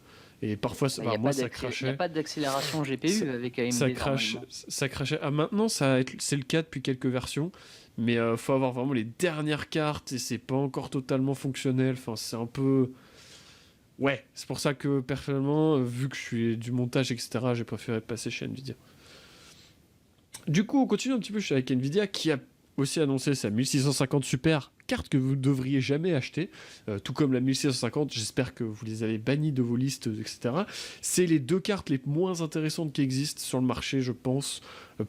Et parfois, Il bah, n'y a, moi, pas ça y a crachait. pas d'accélération Ça, GPU avec ça AMD crache, normalement. ça crachait. Ah, maintenant, c'est le cas depuis quelques versions, mais faut avoir vraiment les dernières cartes et c'est pas encore totalement fonctionnel. Enfin, c'est un peu. Ouais, c'est pour ça que personnellement, vu que je suis du montage, etc., j'ai préféré passer chez Nvidia. Du coup, on continue un petit peu avec Nvidia qui a aussi annoncé sa 1650 Super, carte que vous devriez jamais acheter, tout comme la 1650, j'espère que vous les avez bannies de vos listes, etc. C'est les deux cartes les moins intéressantes qui existent sur le marché, je pense.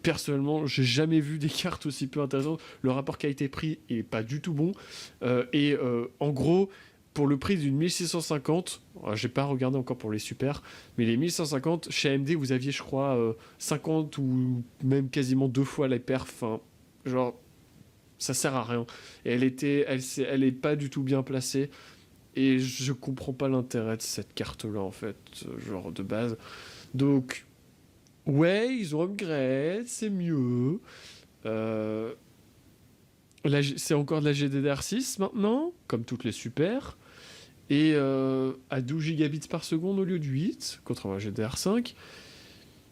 Personnellement, j'ai jamais vu des cartes aussi peu intéressantes. Le rapport qualité-prix est pas du tout bon. En gros, pour le prix d'une 1650, j'ai pas regardé encore pour les super, mais les 1150, chez AMD, vous aviez, je crois, 50 ou même quasiment deux fois les perfs. Enfin, genre, ça sert à rien. Et elle est pas du tout bien placée. Et je comprends pas l'intérêt de cette carte-là, en fait, genre de base. Donc, ouais, ils ont upgrade, c'est mieux. Euh, c'est encore de la GDDR6 maintenant, comme toutes les super. Et à 12 gigabits par seconde au lieu de 8, contre un GDR5.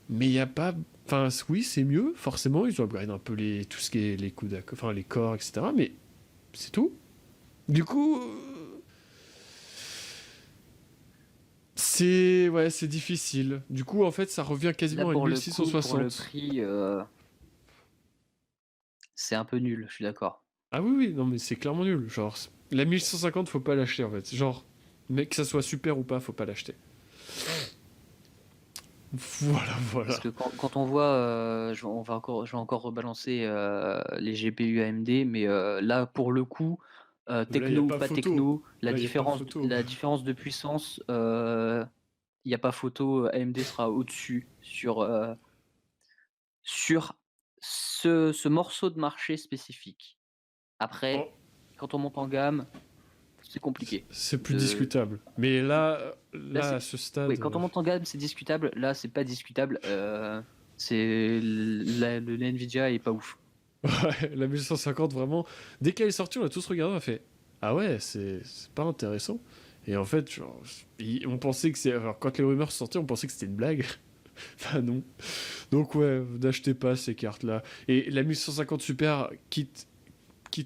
Mais il n'y a pas. Enfin, oui, c'est mieux, forcément. Ils ont upgrade un peu tout ce qui est les coups enfin les corps, etc. Mais c'est tout. Du coup, c'est difficile. Du coup, en fait, ça revient Là, quasiment à une pour le coup, pour le 1660. prix, c'est un peu nul, je suis d'accord. Ah oui, oui, non, mais c'est clairement nul. Genre, la 1150, faut pas l'acheter en fait. Genre, mais que ça soit super ou pas, faut pas l'acheter. Voilà, Parce voilà. que quand on voit, je vais encore rebalancer les GPU AMD, mais là, pour le coup, Là, il n'y a techno ou pas pas photo. techno, Là, il n'y a pas photo. la différence de puissance, il n'y a pas photo, AMD sera au-dessus sur ce morceau de marché spécifique. Oh, Après, quand on monte en gamme, c'est compliqué. c'est plus De... discutable. Mais Là, là à ce oui, stade. quand on monte en gamme, c'est discutable. Là, c'est pas discutable. Le Nvidia est pas ouf. Ouais, la 1150, vraiment. Dès qu'elle est sortie, on a tous regardé, on a fait ah ouais, c'est pas intéressant. Et en fait, genre, on pensait que c'est. Alors, quand les rumeurs sont sorties, on pensait que c'était une blague. Enfin, non. Donc, ouais, n'achetez pas ces cartes-là. Et la 1150 Super, quitte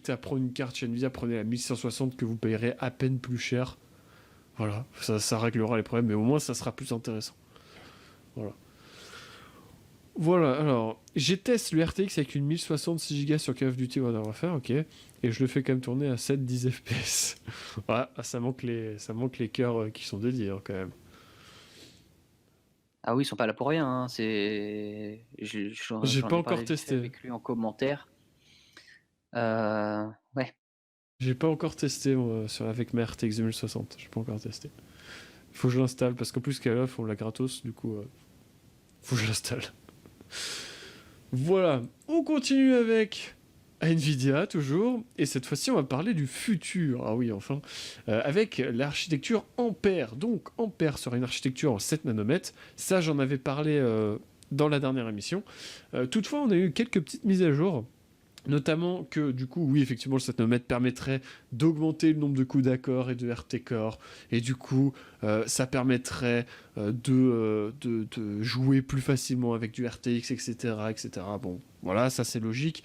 à prendre une carte chez Nvidia, prenez la 1160 que vous payerez à peine plus cher. Voilà, ça réglera les problèmes, mais au moins ça sera plus intéressant. Voilà. Voilà, alors, j'ai testé le RTX avec une 1066 Go sur Call of Duty Modern Warfare, ok, et je le fais quand même tourner à 7-10 FPS. Ouais, ça manque les cœurs qui sont dédiés hein, quand même. Ah oui, ils sont pas là pour rien, hein. J'ai J'en pas ai encore parlé vite fait testé. avec lui en commentaire. Ouais. J'ai pas encore testé moi, avec ma RTX 2060, j'ai pas encore testé. Faut que je l'installe, parce qu'en plus Call of on l'a gratos, du coup, faut que je l'installe. Voilà, on continue avec Nvidia toujours, et cette fois-ci on va parler du futur, ah oui enfin, avec l'architecture Ampère. Donc Ampère sera une architecture en 7 nanomètres, ça j'en avais parlé dans la dernière émission. Toutefois on a eu quelques petites mises à jour, notamment que du coup oui effectivement le 7 nanomètres permettrait d'augmenter le nombre de coups d'accord et de RT core, et du coup ça permettrait de jouer plus facilement avec du RTX, etc., etc. Bon voilà, ça c'est logique.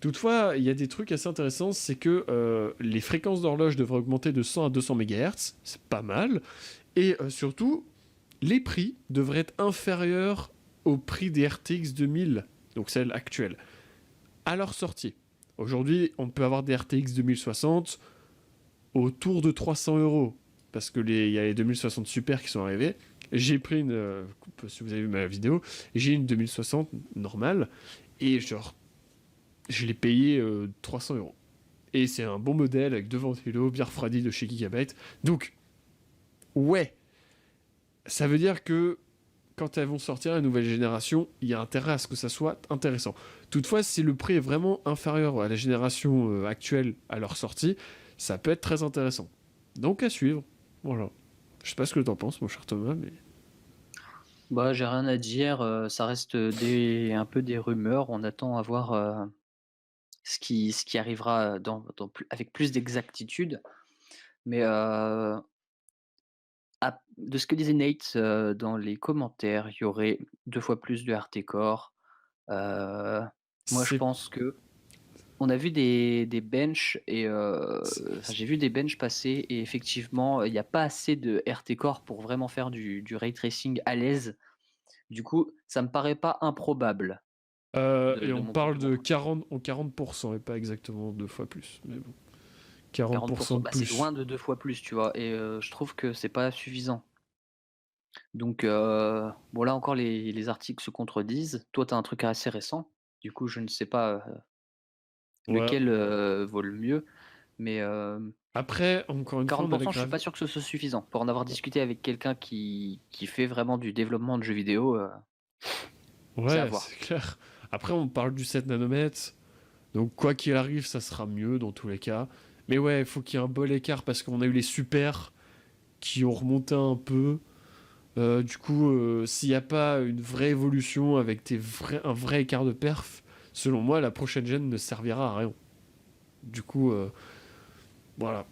Toutefois, il y a des trucs assez intéressants, c'est que les fréquences d'horloge devraient augmenter de 100 à 200 MHz, c'est pas mal, et surtout, les prix devraient être inférieurs au prix des RTX 2000, donc celles actuelles, à leur sortie. Aujourd'hui, on peut avoir des RTX 2060 autour de 300 euros, parce que il y a les 2060 Super qui sont arrivés. J'ai pris si vous avez vu ma vidéo, j'ai une 2060 normale, et genre, je l'ai payé 300 euros. Et c'est un bon modèle avec deux ventilos bien refroidis de chez Gigabyte. Donc, Ouais, ça veut dire que quand elles vont sortir la nouvelle génération, il y a intérêt à ce que ça soit intéressant. Toutefois, si le prix est vraiment inférieur à la génération actuelle à leur sortie, ça peut être très intéressant. Donc à suivre. Voilà. Je sais pas ce que t'en penses, mon cher Thomas, mais... Bah, j'ai rien à dire, ça reste, un peu des rumeurs. On attend à voir, ce qui arrivera, dans plus avec plus d'exactitude. Mais, de ce que disait Nate, dans les commentaires, il y aurait 2 fois plus de RT Core. Heu, Moi, je C'est... pense que on a vu des benches et enfin, j'ai vu des benches passer et effectivement, il y a pas assez de RT Core pour vraiment faire du ray tracing à l'aise. Du coup, ça me paraît pas improbable Et de on mon parle de mon de côté. 40, en 40% et pas exactement deux fois plus. Mais bon, 40% 40, de bah, c'est plus. loin de 2 fois plus, tu vois? Et je trouve que c'est pas suffisant. Donc bon, là encore les articles se contredisent. Toi, tu as un truc assez récent. Du coup, je ne sais pas, Ouais. lequel, vaut le mieux, mais Après, encore une fois, on a la 40, je suis grave... pas sûr que ce soit suffisant. Pour en avoir discuté avec quelqu'un qui fait vraiment du développement de jeux vidéo, c'est à Ouais, voir. c'est clair. Après, on parle du 7 nanomètres. Donc, quoi qu'il arrive, ça sera mieux dans tous les cas. Mais ouais, il faut qu'il y ait un bol écart parce qu'on a eu les super qui ont remonté un peu. Du coup, s'il n'y a pas une vraie évolution avec un vrai écart de perf, selon moi, la prochaine gen ne servira à rien. Du coup, voilà.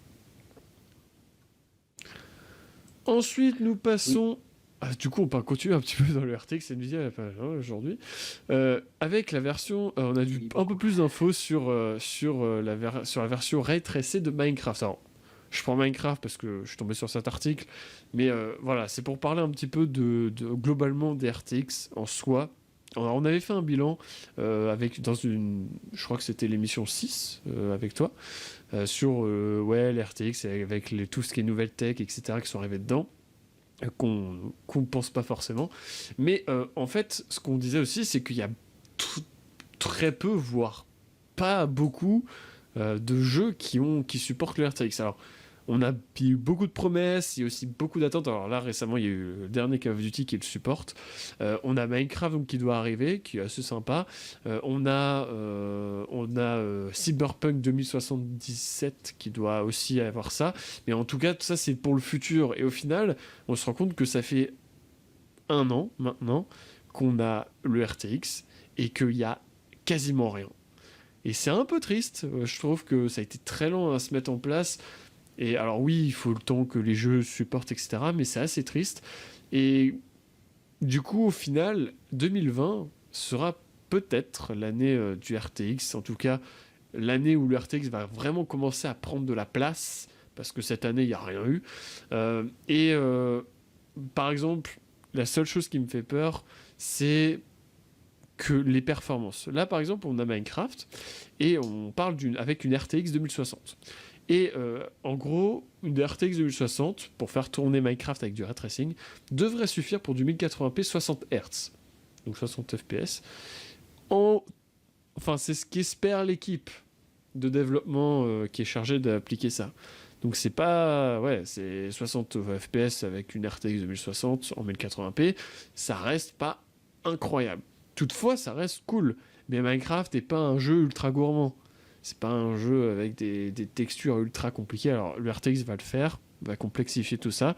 Ensuite, nous Oui, passons. Ah, du coup, on peut continuer un petit peu dans le RTX Nvidia aujourd'hui. Avec la version. On a oui, un peu beaucoup. plus d'infos sur la version Ray Tracé de Minecraft. Alors, je prends Minecraft parce que je suis tombé sur cet article. Mais voilà, c'est pour parler un petit peu globalement des RTX en soi. Alors, on avait fait un bilan dans une. Je crois que c'était l'émission 6 avec toi. Sur ouais, les RTX avec tout ce qui est nouvelle tech, etc., qui sont arrivés dedans, qu'on ne pense pas forcément. Mais en fait, ce qu'on disait aussi, c'est qu'il y a très peu, voire pas beaucoup, de jeux qui supportent le RTX. Alors, il y a eu beaucoup de promesses, il y a aussi beaucoup d'attentes. Alors là, récemment, il y a eu le dernier Call of Duty qui le supporte. On a Minecraft donc, qui doit arriver, qui est assez sympa. Cyberpunk 2077 qui doit aussi avoir ça. Mais en tout cas, tout ça, c'est pour le futur. Et au final, on se rend compte que ça fait un an maintenant qu'on a le RTX et qu'il y a quasiment rien. Et c'est un peu triste. Je trouve que ça a été très long à se mettre en place. Et alors oui, il faut le temps que les jeux supportent, etc. Mais c'est assez triste. Et du coup, au final, 2020 sera peut-être l'année du RTX. En tout cas, l'année où le RTX va vraiment commencer à prendre de la place. Parce que cette année, il n'y a rien eu. Par exemple, la seule chose qui me fait peur, c'est que les performances. Là, par exemple, on a Minecraft et on parle avec une RTX 2060. Et en gros, une RTX 2060, pour faire tourner Minecraft avec du ray tracing, devrait suffire pour du 1080p 60 Hz, donc 60 FPS. En... Enfin, c'est ce qu'espère l'équipe de développement qui est chargée d'appliquer ça. Donc c'est pas... Ouais, c'est 60 FPS avec une RTX 2060 en 1080p, ça reste pas incroyable. Toutefois, ça reste cool. Mais Minecraft n'est pas un jeu ultra gourmand. C'est pas un jeu avec des textures ultra compliquées. Alors le RTX va le faire, va complexifier tout ça.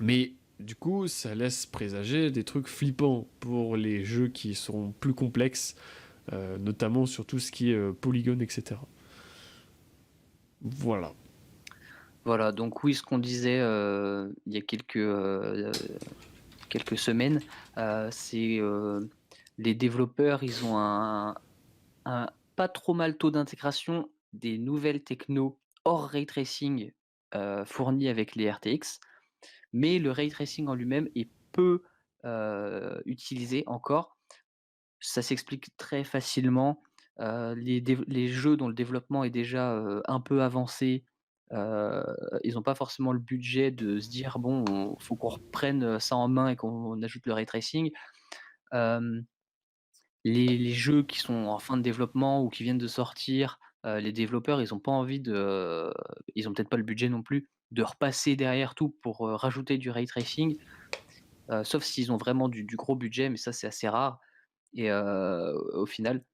Mais du coup, ça laisse présager des trucs flippants pour les jeux qui seront plus complexes, notamment sur tout ce qui est polygone, etc. Voilà. Voilà, donc oui, ce qu'on disait, il y a quelques semaines, c'est, les développeurs, ils ont un pas trop mal taux d'intégration des nouvelles techno hors ray tracing, fournies avec les RTX, mais le ray tracing en lui-même est peu, utilisé encore. Ça s'explique très facilement, les jeux dont le développement est déjà, un peu avancé, heu, ils n'ont pas forcément le budget de se dire: «Bon, faut qu'on reprenne, ça en main et qu'on ajoute le ray tracing». Hem Les jeux qui sont en fin de développement ou qui viennent de sortir, Les développeurs, ils ont pas envie de ils ont peut-être pas le budget non plus de repasser derrière tout pour, rajouter du ray tracing, sauf s'ils ont vraiment du gros budget, mais ça, c'est assez rare et au final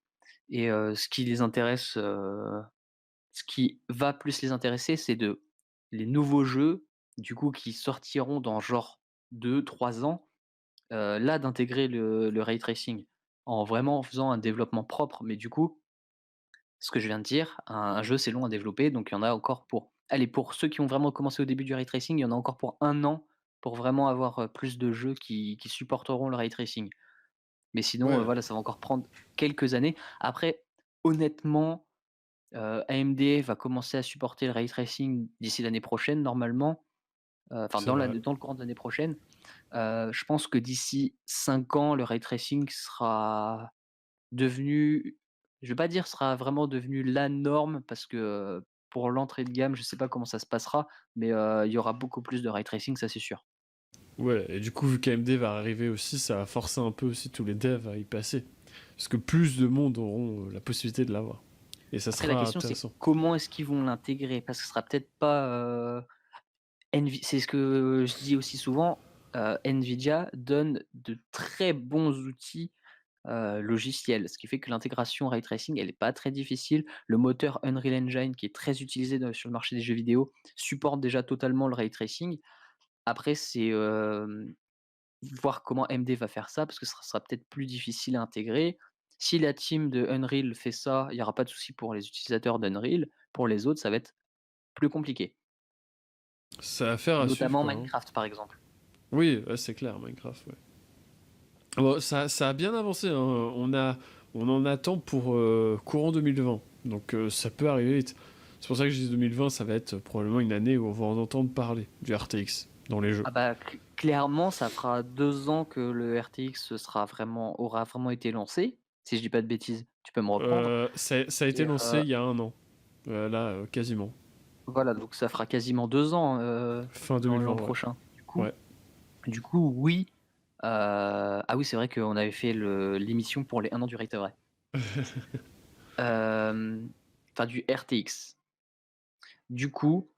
ce qui les intéresse, ce qui va plus les intéresser, c'est de les nouveaux jeux, du coup, qui sortiront dans genre 2 3 ans, là, d'intégrer le ray tracing en vraiment faisant un développement propre. Mais du coup, ce que je viens de dire, un jeu, c'est long à développer, donc il y en a encore pour allez, pour ceux qui ont vraiment commencé au début du ray tracing, il y en a encore pour 1 an pour vraiment avoir, plus de jeux qui supporteront le ray tracing. Mais sinon, Ouais, voilà, ça va encore prendre quelques années. Après, honnêtement, AMD va commencer à supporter le ray tracing d'ici l'année prochaine normalement, enfin c'est vrai. dans le courant de l'année prochaine. Je pense que d'ici 5 ans, le ray tracing sera devenu je vais pas dire sera vraiment devenu la norme parce que, pour l'entrée de gamme, je sais pas comment ça se passera, mais, il y aura beaucoup plus de ray tracing, ça c'est sûr. Ouais, et du coup, vu qu'AMD va arriver aussi, ça va forcer un peu aussi tous les devs à y passer. Parce que plus de monde auront la possibilité de l'avoir. Et ça Après la sera question c'est intéressant. comment est-ce qu'ils vont l'intégrer? Parce que ce sera peut-être pas, c'est ce que je dis aussi souvent, Nvidia donne de très bons outils, logiciels, ce qui fait que l'intégration ray tracing, elle est pas très difficile. Le moteur Unreal Engine qui est très utilisé sur le marché des jeux vidéo, supporte déjà totalement le ray tracing. Après c'est, voir comment AMD va faire ça, parce que ce sera peut-être plus difficile à intégrer. Si la team de Unreal fait ça, il y aura pas de souci pour les utilisateurs d'Unreal. Pour les autres, ça va être plus compliqué, Ça a affaire à suivre, notamment quoi. Hein. Minecraft, par exemple. Oui, ouais, c'est clair, Minecraft, ouais. Bon, ça a bien avancé, hein. On en attend pour courant 2020. Donc ça peut arriver vite. C'est pour ça que je dis 2020, ça va être probablement une année où on va en entendre parler du RTX dans les jeux. Ah bah, clairement, ça fera 2 ans que le RTX aura vraiment été lancé, si je dis pas de bêtises, tu peux me reprendre Ça a été et lancé il y a un an. Là, quasiment. voilà, donc ça fera quasiment 2 ans, Fin l'an 2020, ouais. prochain. Ouais. Du coup, oui, ah oui, c'est vrai qu'on avait fait l'émission pour les 1 an du Rate vrai. Enfin du RTX. Du coup,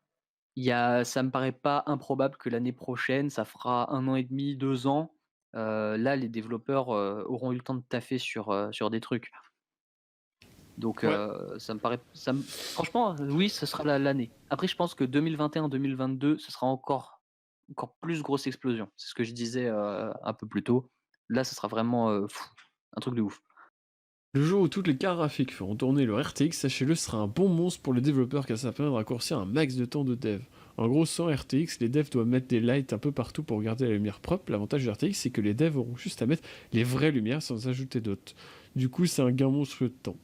ça me paraît pas improbable que l'année prochaine, ça fera 1 an et demi, 2 ans, là les développeurs, auront eu le temps de taffer sur des trucs. Donc Ouais. ça me franchement, oui, ce sera l'année. Après je pense que 2021-2022, ce sera encore plus grosse explosion. C'est ce que je disais, un peu plus tôt. Là, ce sera vraiment, un truc de ouf. Le jour où toutes les cartes graphiques feront tourner le RTX, sachez-le, sera un bon monstre pour les développeurs car ça permet de raccourcir un max de temps de dev. En gros, sans RTX, les devs doivent mettre des lights un peu partout pour garder la lumière propre. L'avantage du RTX, c'est que les devs auront juste à mettre les vraies lumières sans ajouter d'autres. Du coup, c'est un gain monstrueux de temps.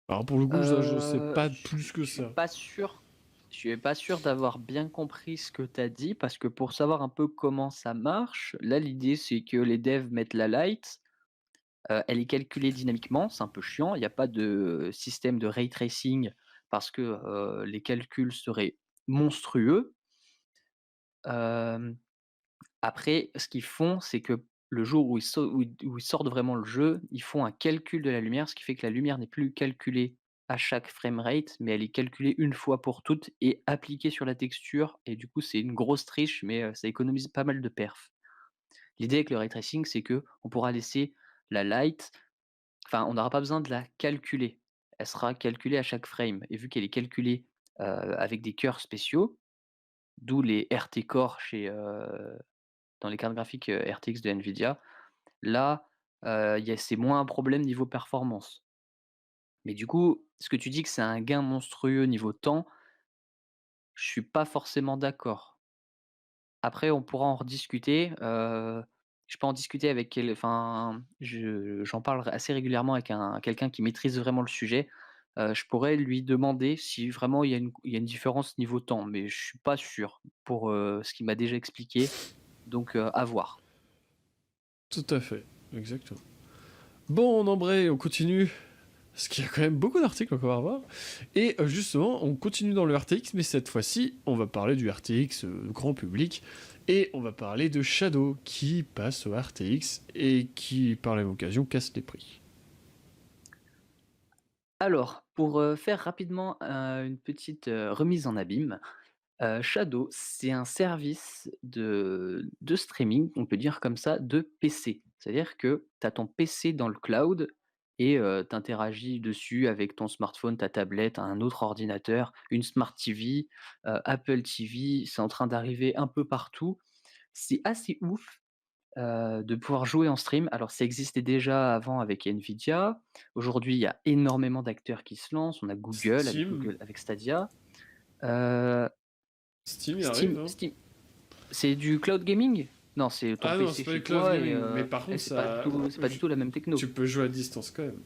Alors pour le coup, je sais pas plus que Je suis ça. pas sûr je suis pas sûr d'avoir bien compris ce que tu as dit parce que pour savoir un peu comment ça marche, là, l'idée, c'est que les devs mettent la light, elle est calculée dynamiquement, c'est un peu chiant, il y a pas de système de ray tracing parce que, les calculs seraient monstrueux. Hem, Après, ce qu'ils font, c'est que le jour où ils sortent vraiment le jeu, ils font un calcul de la lumière, ce qui fait que la lumière n'est plus calculée à chaque framerate, mais elle est calculée une fois pour toutes et appliquée sur la texture et du coup, c'est une grosse triche, mais ça économise pas mal de perf. L'idée avec le ray tracing, c'est que on pourra laisser la light enfin, on n'aura pas besoin de la calculer. Elle sera calculée à chaque frame et vu qu'elle est calculée, avec des cœurs spéciaux, d'où les RT Core dans les cartes graphiques, RTX de Nvidia. Là, c'est moins un problème niveau performance. Mais du coup, ce que tu dis que c'est un gain monstrueux niveau temps, je suis pas forcément d'accord. Après, on pourra en rediscuter, je peux en discuter avec j'en parle assez régulièrement avec quelqu'un qui maîtrise vraiment le sujet. Je pourrais lui demander si vraiment il y a une différence niveau temps, mais je suis pas sûr pour, ce qu'il m'a déjà expliqué, donc à voir. Tout à fait, exactement. Bon, on embraye, on continue. Parce qu'il y a quand même beaucoup d'articles encore à voir. Et justement, on continue dans le RTX, mais cette fois-ci, on va parler du RTX grand public. Et on va parler de Shadow, qui passe au RTX et qui, par la même occasion, casse les prix. Alors, pour, faire rapidement, une petite, remise en abîme, Shadow, c'est un service de streaming, on peut dire comme ça, de PC. C'est-à-dire que tu as ton PC dans le cloud et tu interagis dessus avec ton smartphone, ta tablette, un autre ordinateur, une smart TV, Apple TV, c'est en train d'arriver un peu partout. C'est assez ouf, de pouvoir jouer en stream. Alors ça existait déjà avant avec Nvidia. Aujourd'hui, il y a énormément d'acteurs qui se lancent. On a Steam, Google avec Stadia. Heu, Steam y arrive, Steam hein. Steam c'est du cloud gaming? Non, c'est ton Ah non, c'est PC pas le chez cloud toi gaming, mais par et contre, ça, c'est pas du tout la même techno. tu peux jouer à distance quand même.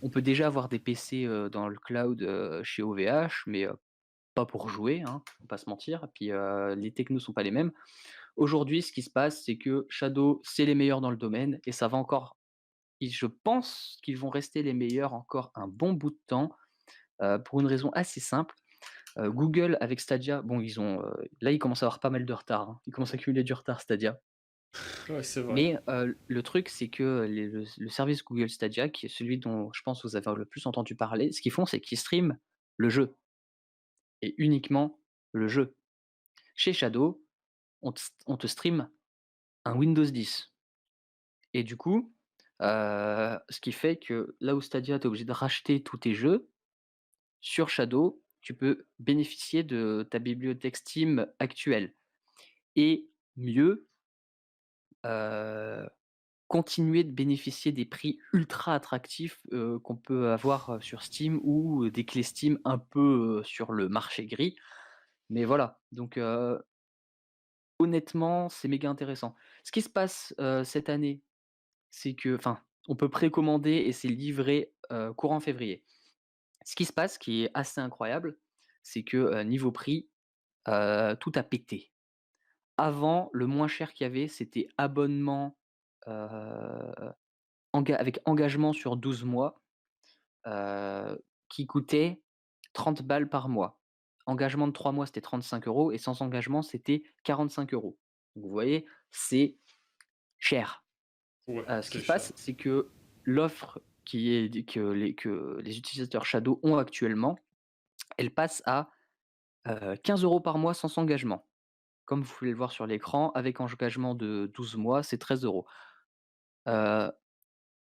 On peut déjà avoir des PC, dans le cloud, chez OVH, mais pas pour jouer, hein, faut pas se mentir. Puis, les technos sont pas les mêmes. Aujourd'hui, ce qui se passe, c'est que Shadow, c'est les meilleurs dans le domaine et ça va encore et je pense qu'ils vont rester les meilleurs encore un bon bout de temps, pour une raison assez simple. Google avec Stadia, bon ils ont, là ils commencent à avoir pas mal de retard, hein. Ils commencent à accumuler du retard Stadia. Ouais, c'est vrai. Mais, le truc c'est que le service Google Stadia, qui est celui dont je pense vous avez le plus entendu parler, ce qu'ils font, c'est qu'ils streament le jeu et uniquement le jeu. Chez Shadow, on te stream un Windows 10 et du coup, ce qui fait que là où Stadia, tu es obligé de racheter tous tes jeux. Sur Shadow, tu peux bénéficier de ta bibliothèque Steam actuelle et mieux, heu, continuer de bénéficier des prix ultra attractifs, qu'on peut avoir, sur Steam ou des clés Steam un peu, sur le marché gris. Mais voilà, donc honnêtement, c'est méga intéressant. Ce qui se passe, cette année, c'est que enfin, on peut précommander et c'est livré, courant février. Ce qui se passe, qui est assez incroyable, c'est que, niveau prix, tout a pété. Avant, le moins cher qu'il y avait, c'était abonnement, heu, avec engagement sur 12 mois, qui coûtait 30 balles par mois. Engagement de 3 mois, c'était 35 € et sans engagement, c'était 45 €. Donc vous voyez, c'est cher. Ouais, Ce c'est qui se cher. passe, c'est que l'offre que les utilisateurs Shadow ont actuellement, elle passe à, 15 € par mois sans engagement. Comme vous pouvez le voir sur l'écran, avec engagement de 12 mois, c'est 13 €. Heu,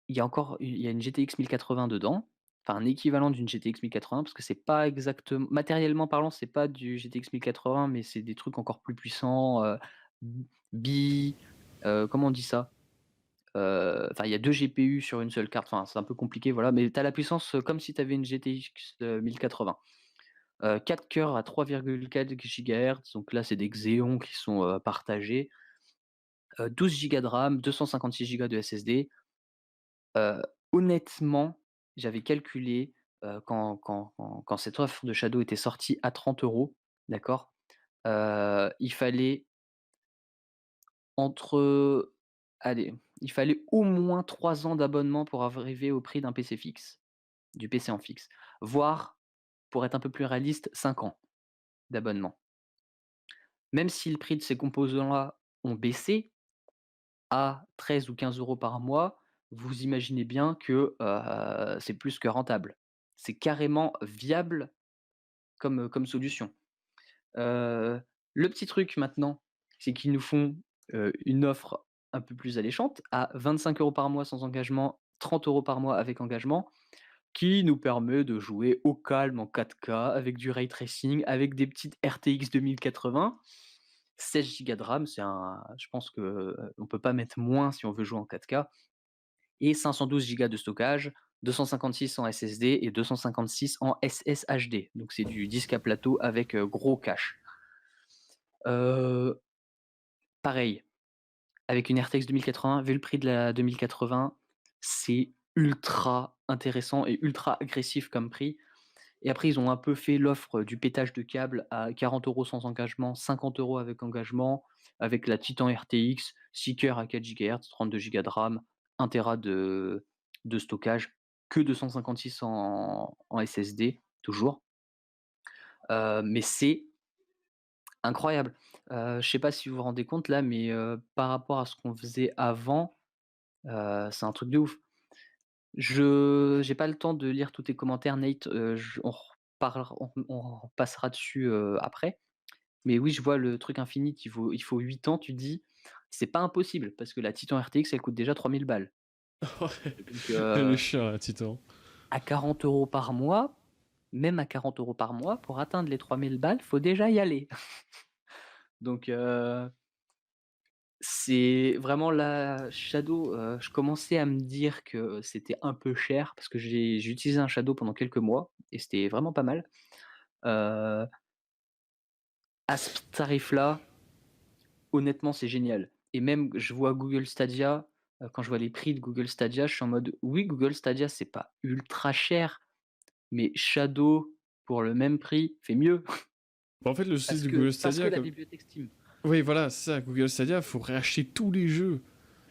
il y a une GTX 1080 dedans, enfin un équivalent d'une GTX 1080 parce que c'est pas exactement matériellement parlant, c'est pas du GTX 1080 mais c'est des trucs encore plus puissants, b bi comment on dit ça? Enfin il y a 2 GPU sur une seule carte, enfin c'est un peu compliqué voilà, mais tu as la puissance, comme si tu avais une GTX, 1080. 4 cœurs à 3,4 GHz, donc là c'est des Xeon qui sont, partagés. 12 gigas de RAM, 256 gigas de SSD. Heu, honnêtement, j'avais calculé, quand cette offre de Shadow était sortie à 30 €, d'accord? Il fallait entre, allez, il fallait au moins 3 ans d'abonnement pour arriver au prix d'un PC fixe, du PC en fixe, voire, pour être un peu plus réaliste, 5 ans d'abonnement. Même si le prix de ces composants-là ont baissé, à 13 ou 15 € par mois, vous imaginez bien que, c'est plus que rentable. C'est carrément viable comme solution. Heu, le petit truc maintenant, c'est qu'ils nous font, une offre un peu plus alléchante à 25 € par mois sans engagement, 30 € par mois avec engagement, qui nous permet de jouer au calme en 4K avec du ray tracing, avec des petites RTX 2080. 16 gigas de RAM, je pense que, on peut pas mettre moins si on veut jouer en 4K et 512 gigas de stockage, 256 en SSD et 256 en SSHD. Donc c'est du disque à plateau avec, gros cache. Heu, pareil, avec une RTX 2080, vu le prix de la 2080, c'est ultra intéressant et ultra agressif comme prix. Et après, ils ont un peu fait l'offre du pétage de câble à 40 € sans engagement, 50 € avec engagement, avec la Titan RTX, 6 cœurs à 4 GHz, 32 gigas de RAM, 1 téra de stockage, que 256 en SSD, toujours. Mais c'est incroyable. Je sais pas si vous vous rendez compte là, mais par rapport à ce qu'on faisait avant, c'est un truc de ouf. Je j'ai pas le temps de lire tous tes commentaires, Nate, je on repassera dessus, après. Mais oui, je vois le truc Infinite, il faut 8 ans, tu te dis: «C'est pas impossible» parce que la Titan RTX, elle coûte déjà 3 000 balles. Ouais, Donc elle est chère la Titan. à 40 € par mois, même à 40 € par mois, pour atteindre les 3 000 balles, faut déjà y aller. Donc c'est vraiment la Shadow, je commençais à me dire que c'était un peu cher parce que j'ai utilisé un Shadow pendant quelques mois et c'était vraiment pas mal. Heu, à ce tarif-là, honnêtement, c'est génial et même je vois Google Stadia, quand je vois les prix de Google Stadia, je suis en mode: «Oui, Google Stadia, c'est pas ultra cher, mais Shadow, pour le même prix, fait mieux». Bah, en fait, le souci Parce de que Google parce que Stadia, la comme... bibliothèque Steam. Oui, voilà, c'est ça, Google Stadia, faut réacheter tous les jeux.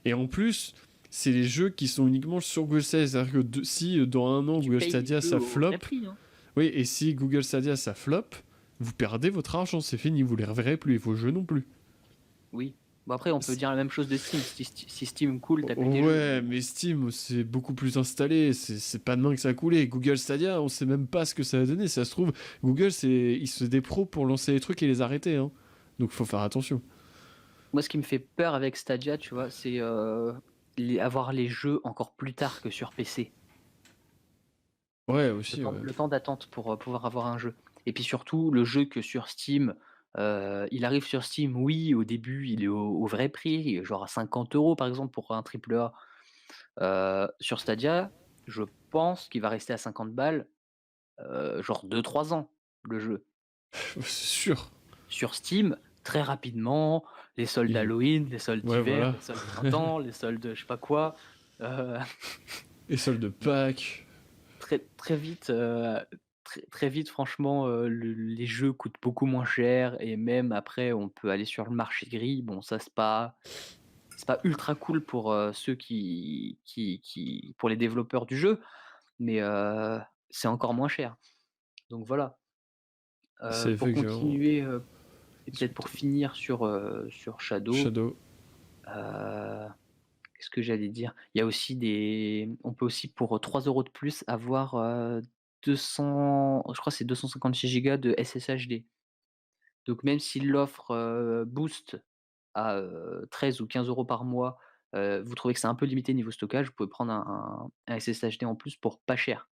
Et en plus, c'est les jeux qui sont uniquement sur Google Stadia. C'est-à-dire que si dans un an, Tu Google payes les Stadia, jeux ça au vrai flop, prix, hein. oui, et si Google Stadia, ça flop, vous perdez votre argent, c'est fini, vous les reverrez plus, et vos jeux non plus. Oui. Bon après, on peut dire la même chose de Steam. Si Steam coule, tu plus tes jeux, mais Ouais, bon. mais Steam, c'est beaucoup plus installé, c'est pas demain que ça a coulé. Google Stadia, on sait même pas ce que ça va donner. Ça se trouve, Google, ils se des pros pour lancer les trucs et les arrêter, hein. Donc faut faire attention. Moi, ce qui me fait peur avec Stadia, tu vois, c'est, avoir les jeux encore plus tard que sur PC. Ouais, Le aussi, temps ouais. le temps d'attente pour, pouvoir avoir un jeu et puis surtout le jeu que sur Steam, il arrive sur Steam, oui, au début, il est au vrai prix, genre à 50 € par exemple pour un triple A. Sur Stadia, je pense qu'il va rester à 50 balles, genre 2 3 ans, le jeu. C'est sûr. Sur Steam, très rapidement, les soldes Et... Halloween, les soldes Ouais, d'hiver, voilà. les soldes printemps, les soldes je sais pas quoi, heu, Et soldes de Pâques. très très vite, très vite franchement, les jeux coûtent beaucoup moins cher et même après on peut aller sur le marché gris. Bon ça c'est pas ultra cool pour, ceux qui pour les développeurs du jeu, mais c'est encore moins cher. Donc voilà, C'est pour effectivement... continuer, et peut-être pour finir sur Shadow, Shadow. heu, qu'est-ce que j'allais dire? Il y a aussi on peut aussi pour, 3 € de plus avoir, 200, je crois que c'est 256 gigas de SSHD. Donc même si l'offre, Boost à, 13 ou 15 € par mois, vous trouvez que c'est un peu limité niveau stockage, vous pouvez prendre un SSHD en plus pour pas cher.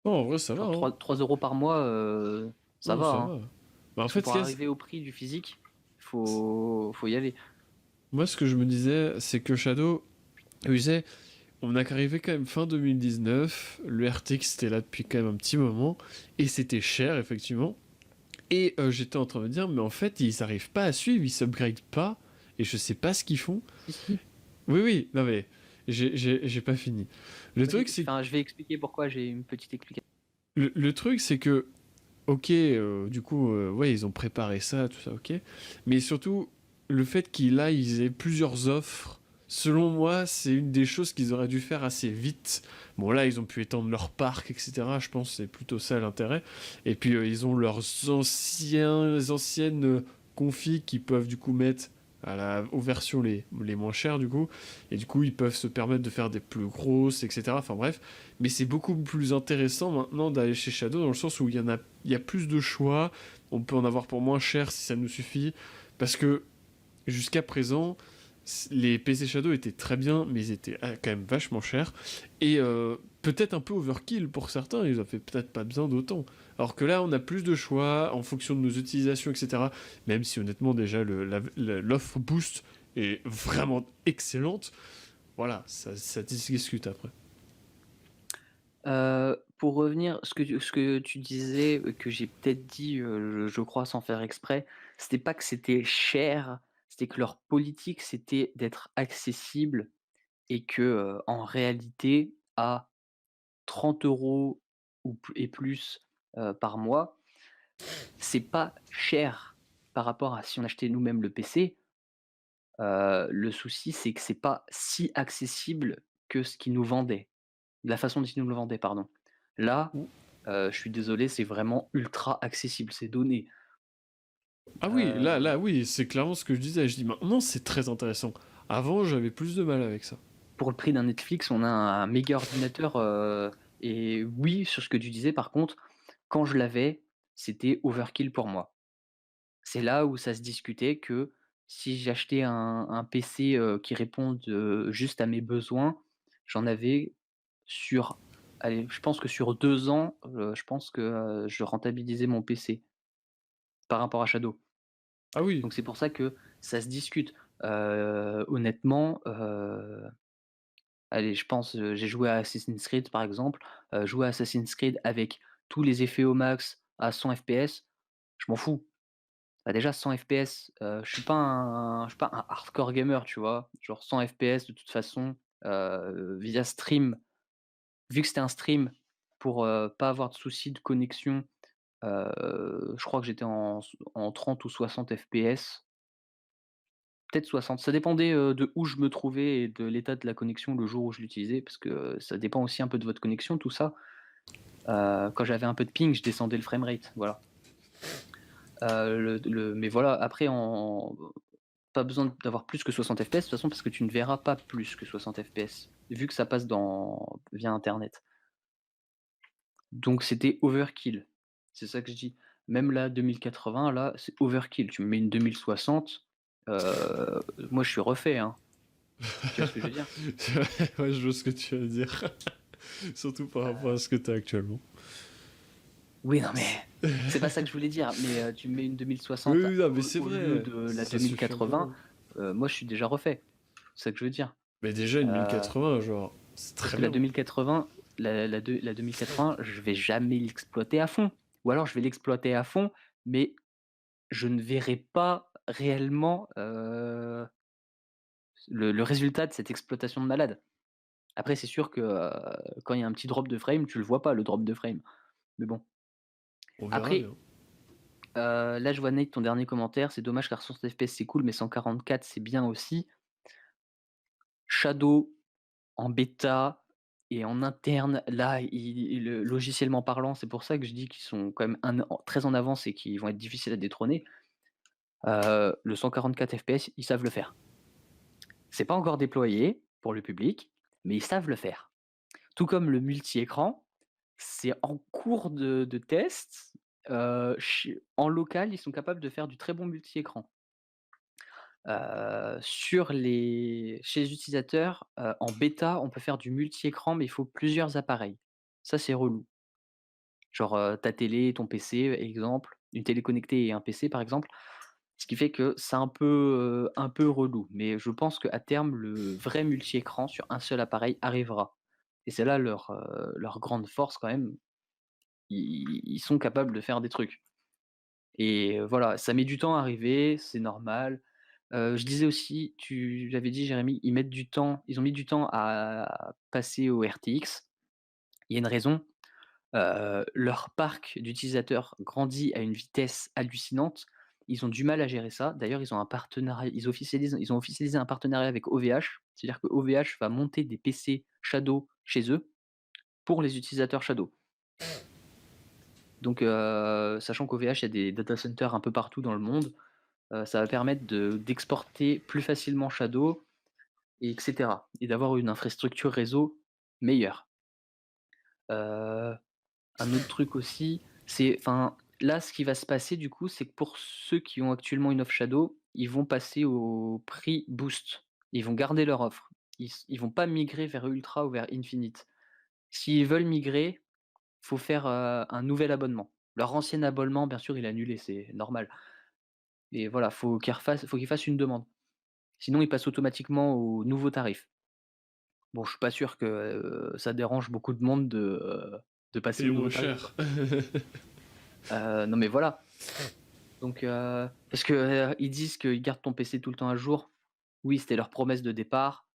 Oh, en vrai, ça va, Genre hein. 3 € par mois, ça Non, va, ça hein. va. Bah, en Parce que fait, pour arriver au prix du physique, faut y aller. moi, ce que je me disais, c'est que Shadow, tu sais, on a arrivé quand même fin 2019, le RTX était là depuis quand même un petit moment, et c'était cher, effectivement. Et j'étais en train de me dire, mais en fait, ils arrivent pas à suivre, ils s'upgradent pas, et je sais pas ce qu'ils font. Si, si. Oui, oui, non mais, j'ai pas fini. Le truc, Vas-y, c'est enfin, je vais expliquer pourquoi, j'ai une petite explication. le truc, c'est que, ok, du coup, ouais, ils ont préparé ça, tout ça, ok. Mais surtout, le fait ils aient plusieurs offres, selon moi, c'est une des choses qu'ils auraient dû faire assez vite. Bon, là, ils ont pu étendre leur parc, etc. Je pense que c'est plutôt ça l'intérêt. Et puis, ils ont leurs anciennes configs qu'ils peuvent du coup mettre aux versions les moins chères, du coup. Et du coup, ils peuvent se permettre de faire des plus grosses, etc. Enfin bref. Mais c'est beaucoup plus intéressant maintenant d'aller chez Shadow dans le sens où il y a plus de choix, on peut en avoir pour moins cher si ça nous suffit, parce que jusqu'à présent, les PC Shadow étaient très bien, mais ils étaient quand même vachement chers, et peut-être un peu overkill pour certains, ils avaient peut-être pas besoin d'autant. Alors que là, on a plus de choix en fonction de nos utilisations, etc. Même si honnêtement, déjà, l'offre Boost est vraiment excellente, voilà, ça discute après. Pour revenir, ce que tu disais, que j'ai peut-être dit, je crois sans faire exprès, c'était pas que c'était cher, c'était que leur politique, c'était d'être accessible et que, en réalité, à 30 € et plus, par mois, c'est pas cher par rapport à si on achetait nous-mêmes le PC. Le souci, c'est que c'est pas si accessible que ce qu'ils nous vendaient. De la façon dont ils nous le vendaient, pardon. Là, je suis désolé, c'est vraiment ultra accessible, ces données. Ah oui, Heu, oui, c'est clairement ce que je disais. Je dis maintenant, c'est très intéressant. Avant, j'avais plus de mal avec ça. pour le prix d'un Netflix, on a un méga ordinateur, et oui, sur ce que tu disais par contre, quand je l'avais, c'était overkill pour moi. C'est là où ça se discutait que si j'achetais un PC, qui réponde, juste à mes besoins, j'en avais sur allez, je pense que sur 2 ans, je pense que, je rentabilisais mon PC par rapport à Shadow. Ah oui, Donc c'est pour ça que ça se discute. Honnêtement, allez, je pense, j'ai joué à Assassin's Creed par exemple, jouer à Assassin's Creed avec tous les effets au max à 100 FPS, je m'en fous. Bah, déjà 100 FPS, je suis pas un hardcore gamer, tu vois? Genre 100 FPS de toute façon, via stream, vu que c'était un stream pour, pas avoir de soucis de connexion, je crois que j'étais en 30 ou 60 FPS, peut-être 60, ça dépendait, de où je me trouvais et de l'état de la connexion le jour où je l'utilisais parce que, ça dépend aussi un peu de votre connexion tout ça. Quand j'avais un peu de ping, je descendais le framerate, voilà. Mais voilà, après en pas besoin d'avoir plus que 60 FPS de toute façon parce que tu ne verras pas plus que 60 FPS, vu que ça passe via internet. Donc c'était overkill. C'est ça que je dis. Même la 2080 là, c'est overkill. Tu me mets une 2060, moi je suis refait, hein. Tu vois ce que je veux dire? ouais, je vois ce que tu veux dire. Surtout par rapport à ce que tu as actuellement. Oui, non mais c'est pas ça que je voulais dire, mais tu me mets une Oui, 2060 oui, non, mais au c'est au lieu vrai, de la ça suffit 2080, amplement. moi je suis déjà refait. C'est ça que je veux dire. Mais déjà, une Heu 1080, genre, c'est Parce très que la bien. 2080, la 2080, je vais jamais l'exploiter à fond. Ou alors je vais l'exploiter à fond, mais je ne verrai pas réellement, le résultat de cette exploitation de malade. Après c'est sûr que, quand il y a un petit drop de frame, tu le vois pas le drop de frame. Mais bon. On verra Après, bien. là je vois Nate ton dernier commentaire, c'est dommage car 60 FPS c'est cool, mais 144 c'est bien aussi. Shadow en bêta et en interne, là, logiciellement parlant, c'est pour ça que je dis qu'ils sont quand même très en avance et qu'ils vont être difficiles à détrôner. Le 144 FPS, ils savent le faire. C'est pas encore déployé pour le public, mais ils savent le faire. Tout comme le multi-écran, c'est en cours de test. En local, ils sont capables de faire du très bon multi-écran. Chez les utilisateurs, en bêta, on peut faire du multi-écran, mais il faut plusieurs appareils. Ça, c'est relou. Genre, ta télé, ton PC, exemple, une télé connectée et un PC, par exemple. Ce qui fait que c'est un peu relou. Mais je pense qu'à terme, le vrai multi-écran sur un seul appareil arrivera. Et c'est là leur grande force quand même. Ils sont capables de faire des trucs. Et voilà, ça met du temps à arriver, c'est normal. Je disais aussi, tu l'avais dit Jérémy, ils ont mis du temps à passer au RTX. Il y a une raison, leur parc d'utilisateurs grandit à une vitesse hallucinante. Ils ont du mal à gérer ça. D'ailleurs, ils ont officialisé un partenariat avec OVH. C'est-à-dire que OVH va monter des PC Shadow chez eux pour les utilisateurs Shadow. Donc, sachant qu'OVH, il y a des data centers un peu partout dans le monde, ça va permettre d'exporter plus facilement Shadow et etc. Et d'avoir une infrastructure réseau meilleure. Heu, un autre truc aussi, c'est enfin, là, ce qui va se passer du coup, c'est que pour ceux qui ont actuellement une offre Shadow, ils vont passer au prix Boost. Ils vont garder leur offre. Ils vont pas migrer vers Ultra ou vers Infinite. S'ils veulent migrer, faut faire, un nouvel abonnement. Leur ancien abonnement, bien sûr, il est annulé, c'est normal. Et voilà, faut qu'ils fassent une demande. Sinon, ils passent automatiquement au nouveau tarif. Bon, je suis pas sûr que, ça dérange beaucoup de monde de passer Et au moins nouveau tarif, quoi. cher. Non, mais voilà, donc parce que, ils disent qu'ils gardent ton PC tout le temps à jour. Oui, c'était leur promesse de départ.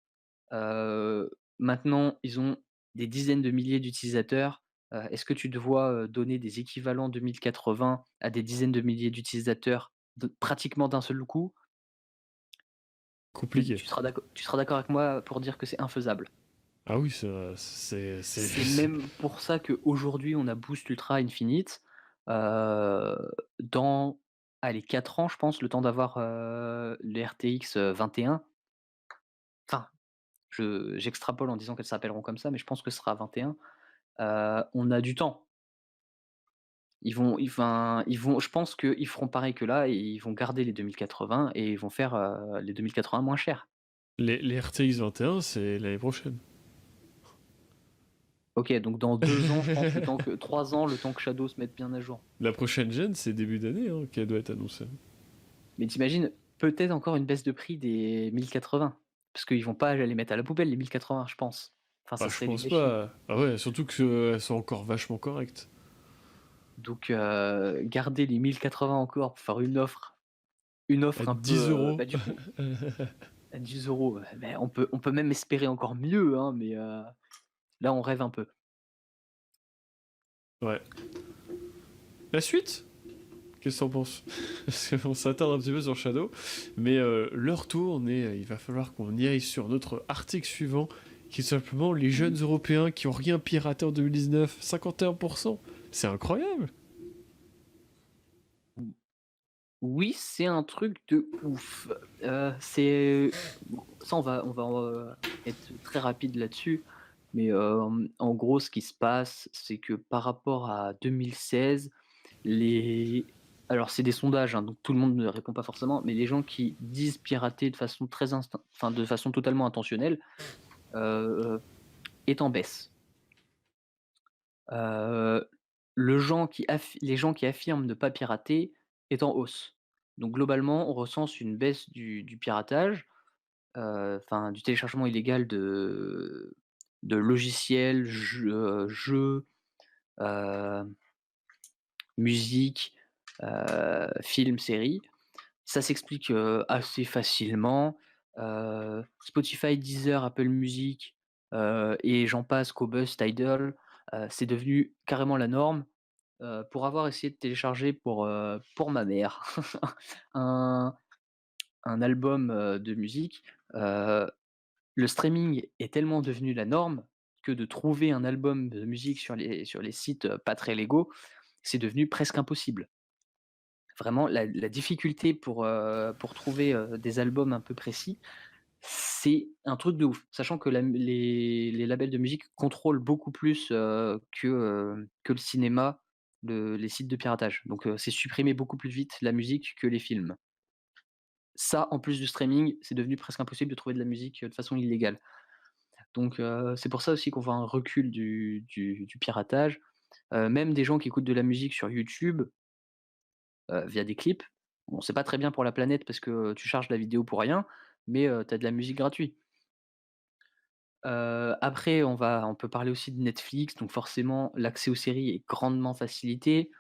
Maintenant, ils ont des dizaines de milliers d'utilisateurs. Est-ce que tu te vois, donner des équivalents 2080 à des dizaines de milliers d'utilisateurs de pratiquement d'un seul coup? Compliqué. Tu seras d'accord avec moi pour dire que c'est infaisable. Ah oui, c'est C'est même pour ça qu'aujourd'hui, on a Boost Ultra Infinite. Dans, allez, 4 ans, je pense, le temps d'avoir, les RTX, 21. Enfin, J'extrapole en disant qu'elles s'appelleront comme ça, mais je pense que ce sera 21. On a du temps. Ils vont je pense qu'ils feront pareil que là et ils vont garder les 2080 et ils vont faire, les 2080 moins chers. Les RTX 21, c'est l'année prochaine. OK, donc dans 2 ans, je pense, le temps que 3 ans, le temps que Shadow se mette bien à jour. La prochaine gen, c'est début d'année hein, qu'elle doit être annoncée. Mais t'imagines peut-être encore une baisse de prix des 1080 parce qu'ils vont pas les mettre à la poubelle les 1080, je pense. Enfin, Ah, ça je serait du pense gâchis. pas. Ah ouais, surtout qu'elles sont encore vachement correctes. Donc garder les 1080 encore pour faire une À offre un 10 peu, euros. bah, du coup, à 10 €, mais on peut même espérer encore mieux, hein, mais là, on rêve un peu. Ouais. La suite? Qu'est-ce que t'en penses? Parce qu'on s'attarde un petit peu sur Shadow, mais l'heure tourne et il va falloir qu'on y aille sur notre article suivant, qui est simplement les jeunes Européens qui ont rien piraté en 2019, 51%. C'est incroyable. Oui, c'est un truc de ouf. C'est bon, ça, on va être très rapide là-dessus, mais en gros, ce qui se passe, c'est que par rapport à 2016, les alors c'est des sondages, hein, donc tout le monde ne répond pas forcément, mais les gens qui disent pirater de façon de façon totalement intentionnelle, heu, est en baisse. Heu, les gens qui affirment ne pas pirater est en hausse. Donc globalement, on recense une baisse du piratage, enfin du téléchargement illégal de logiciels, jeux, heu, musique, films, séries. Ça s'explique, assez facilement. Spotify, Deezer, Apple Music, et j'en passe, Qobuz, Tidal, c'est devenu carrément la norme. Pour avoir essayé de télécharger pour ma mère un un album, de musique, heu, le streaming est tellement devenu la norme que de trouver un album de musique sur les sites, pas très légaux, c'est devenu presque impossible. Vraiment la difficulté pour trouver, des albums un peu précis, c'est un truc de ouf. Sachant que les labels de musique contrôlent beaucoup plus, que le cinéma, les sites de piratage. Donc, c'est supprimer beaucoup plus vite la musique que les films. Ça, en plus du streaming, c'est devenu presque impossible de trouver de la musique, de façon illégale. Donc, c'est pour ça aussi qu'on voit un recul du piratage. Même des gens qui écoutent de la musique sur YouTube, via des clips. Bon, c'est pas très bien pour la planète parce que tu charges la vidéo pour rien, mais tu as de la musique gratuite. Après on peut parler aussi de Netflix, donc forcément l'accès aux séries est grandement facilité.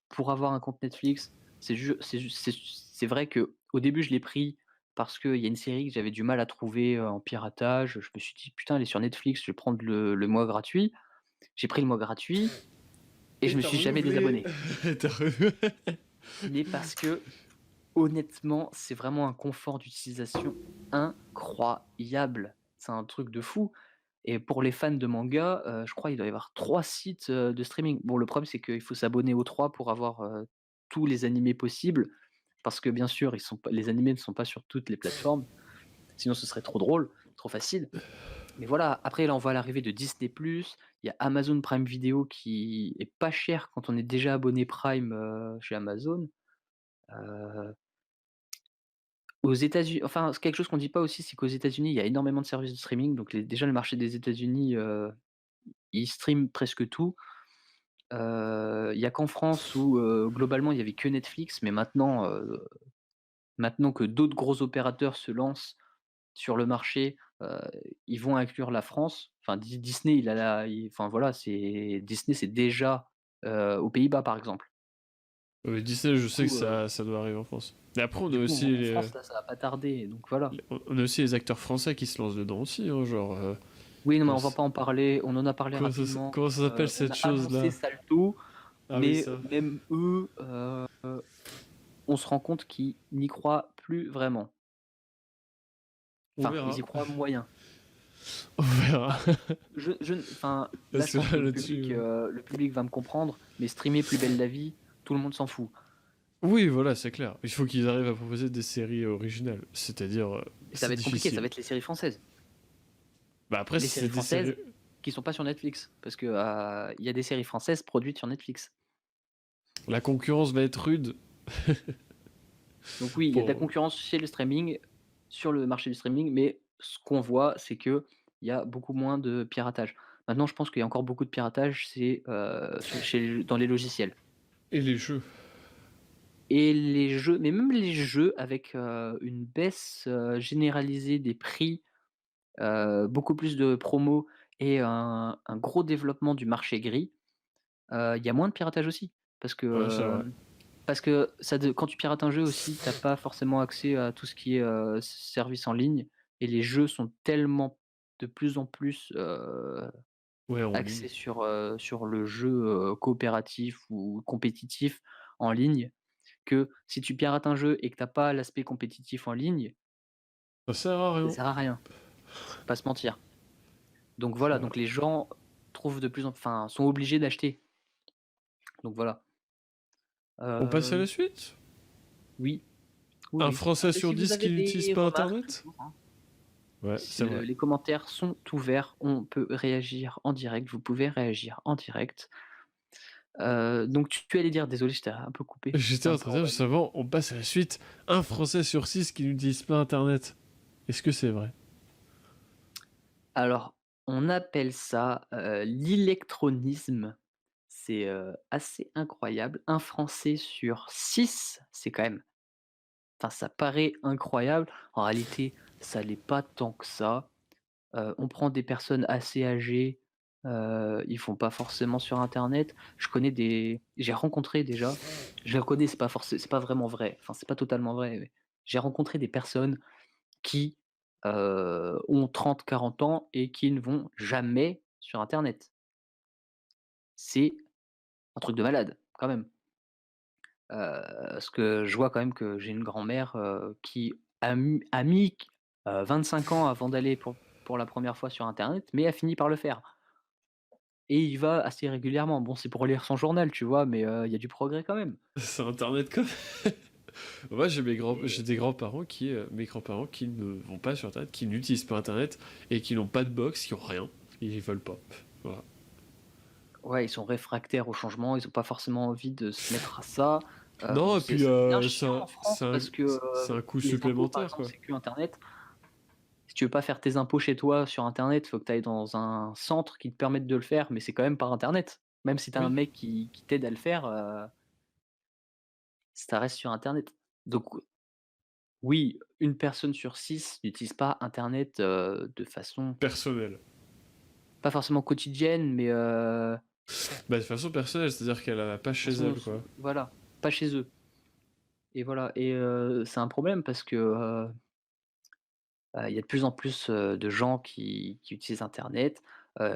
Pour avoir un compte Netflix, c'est vrai que au début je l'ai pris parce qu'il y a une série que j'avais du mal à trouver, en piratage. Je me suis dit: «Putain, elle est sur Netflix, je vais prendre le mois gratuit». J'ai pris le mois gratuit et Et je me t'as suis jamais renouvelé. désabonné. T'as Mais parce que honnêtement, c'est vraiment un confort d'utilisation incroyable. C'est un truc de fou et pour les fans de manga, je crois il doit y avoir 3 sites, de streaming. Bon, le problème, c'est qu'il faut s'abonner aux 3 pour avoir, tous les animés possibles parce que bien sûr, ils sont pas les animés ne sont pas sur toutes les plateformes, sinon ce serait trop drôle, trop facile. Mais voilà, après là, on voit l'arrivée de Disney+, il y a Amazon Prime Video qui est pas cher quand on est déjà abonné Prime, chez Amazon. Heu Aux États-Unis, enfin, c'est quelque chose qu'on dit pas aussi, c'est qu'aux États-Unis, il y a énormément de services de streaming, donc déjà le marché des États-Unis, ils streament presque tout. Il y a qu'en France où, globalement, il y avait que Netflix, mais maintenant que d'autres gros opérateurs se lancent sur le marché, ils vont inclure la France. Enfin Disney, enfin voilà, c'est déjà, aux Pays-Bas, par exemple. Disney, je Du sais que coup, ça doit arriver en France. Mais après, en France, là, ça va pas tarder, donc voilà. on a aussi les acteurs français qui se lancent dedans aussi, hein, genre. Oui, non, mais Comment on va ça, pas en parler, on en a parlé rapidement. comment ça s'appelle On cette a annoncé chose-là? Salto, Ah oui, mais ça. même eux, on se rend compte qu'ils n'y croient plus vraiment. On Enfin, ils verra. y croient moyen. On verra. Enfin, enfin, là, Parce je que pense que là, là-dessus. le public va me comprendre, mais streamer Plus belle la vie, tout le monde s'en fout. Oui, voilà, c'est clair. Il faut qu'ils arrivent à proposer des séries originales. C'est-à-dire, Et ça va c'est être compliqué, ça va difficile. être les séries françaises. Bah, après, Les si c'est séries des séries françaises qui sont pas sur Netflix, parce que, il y a des séries françaises produites sur Netflix. la concurrence va être rude Donc oui, il y a de la pour concurrence chez le streaming, sur le marché du streaming, mais ce qu'on voit, c'est qu'il y a beaucoup moins de piratage. Maintenant, je pense qu'il y a encore beaucoup de piratage, c'est, dans les logiciels et les jeux. et les jeux, mais même les jeux avec, une baisse, généralisée des prix, beaucoup plus de promos et un gros développement du marché gris, il y a moins de piratage aussi. Parce que, Ouais, c'est vrai. ça de quand tu pirates un jeu aussi, tu as pas forcément accès à tout ce qui est, service en ligne et les jeux sont tellement de plus en plus, Ouais, en ligne. axés sur le jeu, coopératif ou compétitif en ligne, que si tu pirates un jeu et que tu as pas l'aspect compétitif en ligne, Ça sert à ça rien. sert à rien, faut pas se mentir. Donc C'est voilà, vrai. donc les gens trouvent de plus en enfin, sont obligés d'acheter. Donc voilà. On passe à la Hem, suite? oui, oui, Un oui. Français Et sur si vous 10 qui avez n'utilise des pas remarques Internet? toujours, hein, Ouais, si c'est vrai. les commentaires sont ouverts, on peut réagir en direct, vous pouvez réagir en direct. Donc tu allais dire, désolé, je t'ai un peu coupé, J'étais j'étais un en peu train de dire enrhumé. justement, on passe à la suite. Un Français sur 6 qui n'utilise pas Internet. Est-ce que c'est vrai? Alors, on appelle ça, l'illectronisme. C'est, assez incroyable. Un Français sur 6, c'est quand même enfin, ça paraît incroyable. En réalité, ça l'est pas tant que ça. On prend des personnes assez âgées, ils font pas forcément sur internet. J'ai rencontré déjà, je le connais, c'est pas vraiment vrai, enfin, c'est pas totalement vrai, mais j'ai rencontré des personnes qui, ont 30-40 ans et qui ne vont jamais sur internet. C'est un truc de malade, quand même. Parce que je vois quand même que j'ai une grand-mère, qui a mis, 25 ans avant d'aller pour la première fois sur internet, mais a fini par le faire. Et il y va assez régulièrement. Bon, c'est pour lire son journal, tu vois? Mais, il y a du progrès quand même. C'est Internet quoi. Moi, j'ai Et des grands-parents mes grands-parents qui ne vont pas sur Internet, qui n'utilisent pas Internet et qui n'ont pas de box, qui ont rien. Ils veulent pas. Voilà. ouais, ils sont réfractaires au changement, ils ont pas forcément envie de se mettre à ça. Non, Bon, et puis c'est bien chiant en France parce que, c'est un coût les impôts, par supplémentaire exemple, quoi. c'est que internet. Si tu veux pas faire tes impôts chez toi sur internet, faut que tu ailles dans un centre qui te permette de le faire, mais c'est quand même par internet. Même si tu as un Oui. mec qui t'aide à le faire, ça reste sur internet. Donc oui, une personne sur 6 n'utilise pas internet, de façon Personnel. pas forcément quotidienne, mais, Bah, de façon personnelle, c'est-à-dire qu'elle a pas chez façon elle quoi. voilà, pas chez eux et voilà et c'est un problème parce que, il y a de plus en plus, de gens qui utilisent internet.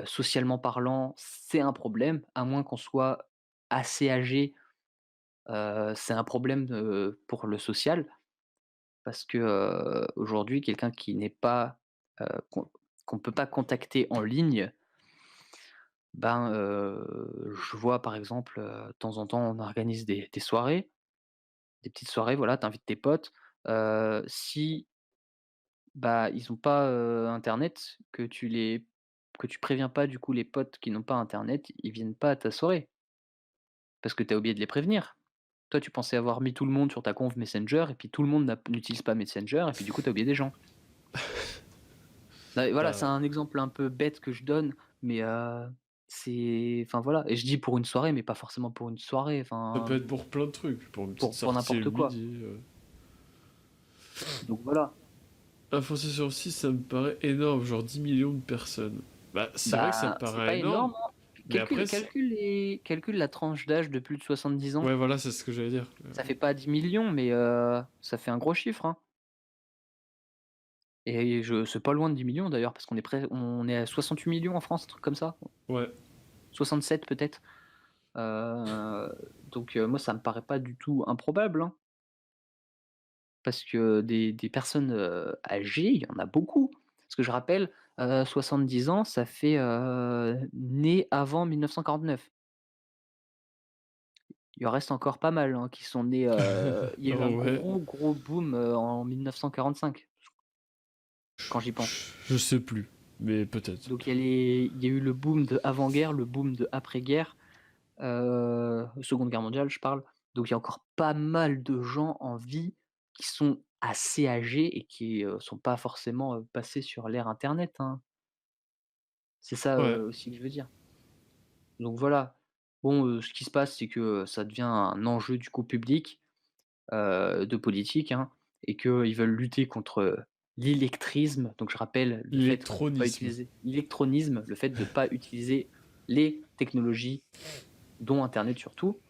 Socialement parlant, c'est un problème, à moins qu'on soit assez âgé, c'est un problème, pour le social parce que, aujourd'hui quelqu'un qui n'est pas, qu'on peut pas contacter en ligne, ben, je vois par exemple, de temps en temps on organise des soirées, des petites soirées, voilà, tu invites tes potes, si, bah, ils ont pas, internet, que tu préviens pas du coup les potes qui n'ont pas internet, ils viennent pas à ta soirée, parce que tu as oublié de les prévenir. Toi, tu pensais avoir mis tout le monde sur ta conf Messenger et puis tout le monde n'utilise pas Messenger et puis du coup tu as oublié des gens. Bah, voilà, c'est Bah, un exemple un peu bête que je donne, mais, c'est enfin voilà et je dis pour une soirée, mais pas forcément pour une soirée, ça peut enfin, être pour plein de trucs, pour une petite pour sortie le n'importe quoi. midi. Donc voilà. Un Français sur 6, ça me paraît énorme, genre 10 millions de personnes. Bah, c'est vrai que ça me Bah, c'est pas paraît énorme, énorme, hein. mais après, Calcule la tranche d'âge de plus de 70 ans. ouais, voilà, c'est ce que j'allais dire. Ça fait pas 10 millions, mais, ça fait un gros chiffre, hein et je c'est pas loin de 10 millions d'ailleurs parce on est à 68 millions en France, un truc comme ça. Ouais, 67 peut-être. Donc, moi ça me paraît pas du tout improbable, hein, parce que des personnes, âgées, il y en a beaucoup. Parce que je rappelle, 70 ans, ça fait, né avant 1949. Il en reste encore pas mal, hein, qui sont nés, il y a eu un ouais. gros, gros boom, en 1945, quand j'y pense. Je sais plus. mais peut-être. Donc il y a eu le boom de avant-guerre, le boom de après-guerre, 2 Guerre mondiale, je parle. Donc il y a encore pas mal de gens en vie qui sont assez âgés et qui, sont pas forcément, passés sur l'ère internet, hein. C'est ça, Ouais, aussi que je veux dire. Donc voilà. Bon, ce qui se passe, c'est que, ça devient un enjeu du coup public, de politique, hein, et qu'ils veulent lutter contre, l'illettrisme. Donc je rappelle le fait de pas l'électronisme. utiliser l'illectronisme, le fait de pas utiliser les technologies, dont internet surtout.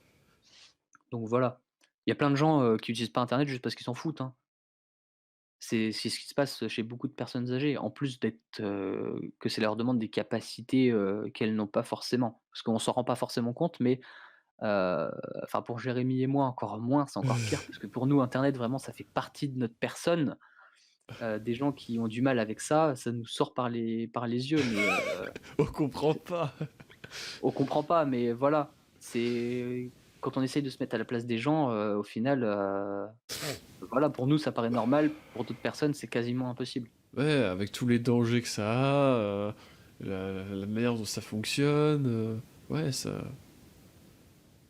Donc voilà. Il y a plein de gens, qui utilisent pas internet juste parce qu'ils s'en foutent, hein. C'est ce qui se passe chez beaucoup de personnes âgées, en plus d'être, que ça leur demande des capacités, qu'elles n'ont pas forcément. Parce qu'on s'en rend pas forcément compte, mais Heu, enfin pour Jérémy et moi encore moins, c'est encore pire parce que pour nous internet vraiment ça fait partie de notre personne. Des gens qui ont du mal avec ça, ça nous sort par les yeux, mais On comprend pas. on comprend pas, mais voilà, c'est quand on essaye de se mettre à la place des gens, au final, voilà, pour nous ça paraît normal, pour d'autres personnes c'est quasiment impossible. Ouais, avec tous les dangers que ça a, la manière dont ça fonctionne, ouais, ça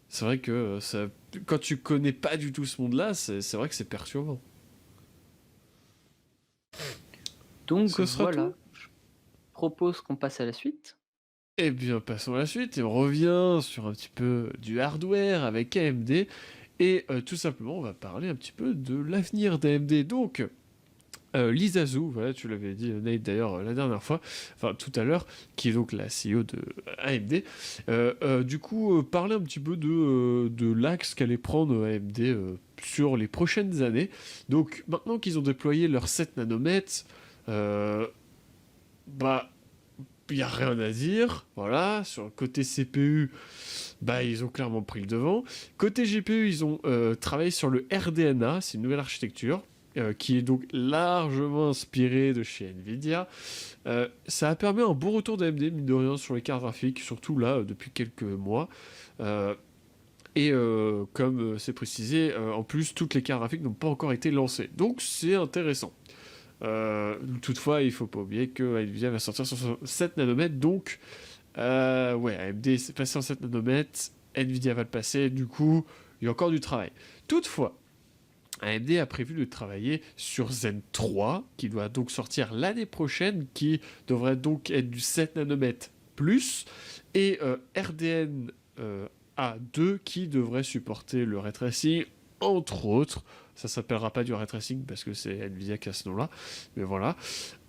c'est vrai que, ça quand tu connais pas du tout ce monde-là, c'est vrai que c'est perturbant. Donc Ce sera tout? voilà, je propose qu'on passe à la suite. Eh bien, passons à la suite et on revient sur un petit peu du hardware avec AMD et tout simplement, on va parler un petit peu de l'avenir d'AMD. Donc, Lisa Zhu, voilà, tu l'avais dit, Nate, d'ailleurs, la dernière fois, enfin tout à l'heure, qui est donc la CEO de AMD, du coup, parler un petit peu de l'axe qu'allait prendre AMD sur les prochaines années. Donc, maintenant qu'ils ont déployé leurs 7 nanomètres, euh, bah, il n'y a rien à dire, voilà. Sur le côté CPU, bah, ils ont clairement pris le devant. Côté GPU, ils ont travaillé sur le RDNA, c'est une nouvelle architecture. Qui est donc largement inspirée de chez Nvidia. Ça a permis un bon retour d'AMD, mine de rien, sur les cartes graphiques, surtout là, depuis quelques mois. Euh, comme c'est précisé, en plus, toutes les cartes graphiques n'ont pas encore été lancées. Donc c'est intéressant. Toutefois, il ne faut pas oublier que Nvidia va sortir sur 7 nanomètres, donc ouais, AMD est passé en 7 nanomètres, Nvidia va le passer, du coup, il y a encore du travail. Toutefois, AMD a prévu de travailler sur Zen 3, qui doit donc sortir l'année prochaine, qui devrait donc être du 7 nanomètres plus, et RDN A2, qui devrait supporter le ray tracing, entre autres. Ça s'appellera pas du ray tracing parce que c'est Nvidia qui a ce nom-là, mais voilà.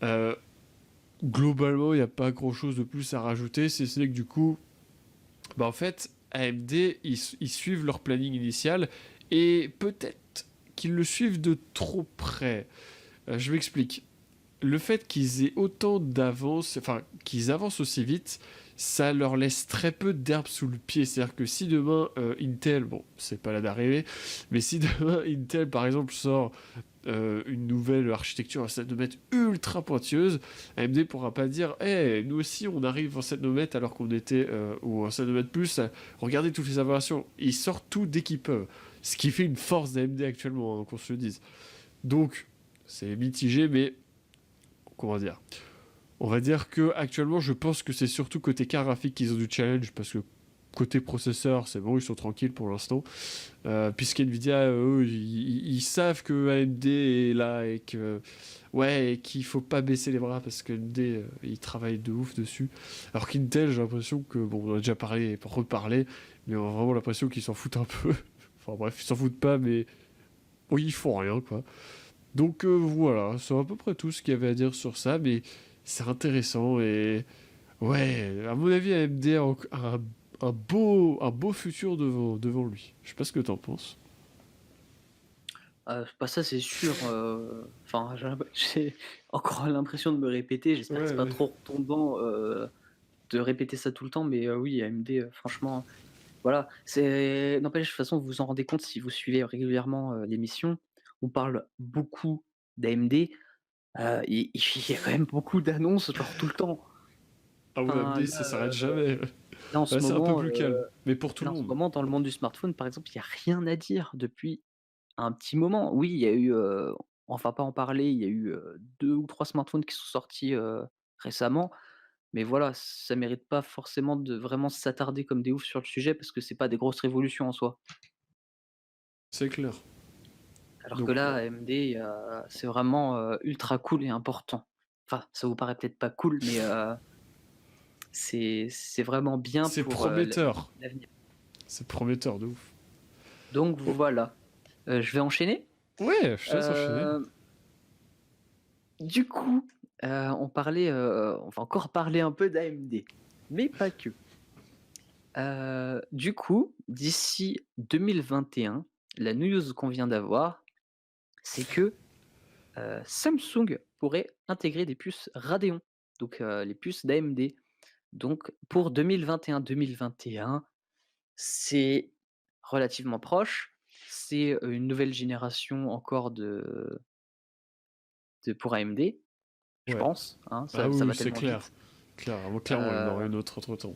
Euh, Globalement, il n'y a pas grand-chose de plus à rajouter, si ce n'est que du coup, bah en fait, AMD, ils suivent leur planning initial, et peut-être qu'ils le suivent de trop près. Je m'explique. Le fait qu'ils aient autant d'avance, enfin, qu'ils avancent aussi vite, ça leur laisse très peu d'herbe sous le pied. C'est-à-dire que si demain Intel, bon, c'est pas là d'arriver, mais si demain Intel, par exemple, sort une nouvelle architecture en 7 nanomètres ultra pointilleuse, AMD pourra pas dire hey, nous aussi on arrive en 7 nanomètres alors qu'on était ou en 7 nanomètres plus, regardez toutes les innovations. Ils sortent tout dès qu'ils peuvent. Ce qui fait une force d'AMD actuellement, hein, qu'on se le dise. Donc, c'est mitigé, mais comment dire, on va dire que actuellement, je pense que c'est surtout côté carte graphique qu'ils ont du challenge parce que côté processeur, c'est bon, ils sont tranquilles pour l'instant. Puisqu'NVIDIA, eux, ils savent que AMD est là et que ouais, et qu'il faut pas baisser les bras parce que AMD, ils travaillent de ouf dessus. Alors qu'Intel, j'ai l'impression que bon, on en a déjà parlé et reparlé, mais on a vraiment l'impression qu'ils s'en foutent un peu. Enfin bref, ils s'en foutent pas, mais oui, ils font rien quoi. Donc voilà, c'est à peu près tout ce qu'il y avait à dire sur ça, mais c'est intéressant et ouais, à mon avis, AMD a un beau futur devant lui. Je sais pas ce que t'en penses. Bah, ça c'est sûr, enfin j'ai encore l'impression de me répéter, j'espère que Ouais, c'est pas ouais. trop redondant, de répéter ça tout le temps, mais oui, AMD, franchement, voilà, c'est n'empêche, de toute façon, vous vous en rendez compte si vous suivez régulièrement, l'émission. On parle beaucoup d'AMD, il y a quand même beaucoup d'annonces, genre tout le temps. Ah ouais, Enfin, AMD, ça s'arrête jamais. là, en Là, ce c'est un peu moment, plus calme, mais pour tout le là, en ce monde. moment, dans le monde du smartphone, par exemple, il y a rien à dire depuis un petit moment. Oui, il y a eu, on va pas en parler, il y a eu, 2 ou 3 smartphones qui sont sortis, récemment. Mais voilà, ça mérite pas forcément de vraiment s'attarder comme des oufs sur le sujet parce que c'est pas des grosses révolutions en soi. C'est clair. Alors que Donc, là, AMD, c'est vraiment, ultra cool et important. Enfin, ça vous paraît peut-être pas cool, mais, c'est vraiment bien c'est pour, prometteur. l'avenir. C'est prometteur de ouf. Donc Oh, voilà, je vais enchaîner. ouais, je te laisse enchaîner. Hem, du coup, on va encore parler un peu d'AMD, mais pas que. Du coup, d'ici 2021, la news qu'on vient d'avoir, c'est que, Samsung pourrait intégrer des puces Radeon, donc les puces d'AMD. Donc pour 2021-2021, c'est relativement proche. C'est, une nouvelle génération encore de pour AMD, je Ouais. pense, hein, Ah ça oui, va oui, c'est tellement clair. vite. Clairement, il y en aura Heu, une autre entre-temps.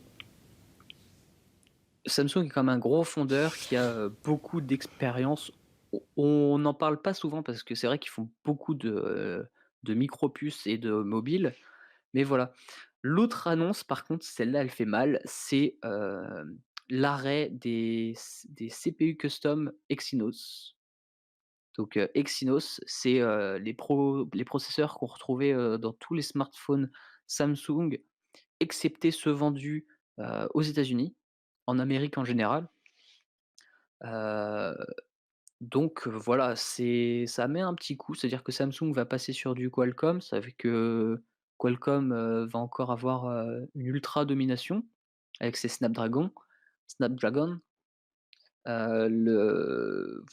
Samsung est comme un gros fondeur qui a, beaucoup d'expérience. On n'en parle pas souvent parce que c'est vrai qu'ils font beaucoup de micro-puces et de mobiles, mais voilà. L'autre annonce par contre, celle-là elle fait mal, c'est, l'arrêt des CPU custom Exynos. Donc, Exynos, c'est, les processeurs qu'on retrouvait, dans tous les smartphones Samsung, excepté ceux vendus, aux États-Unis, en Amérique en général. Heu, donc, voilà, ça met un petit coup, c'est-à-dire que Samsung va passer sur du Qualcomm, ça fait que Qualcomm, va encore avoir, une ultra domination avec ses Snapdragon.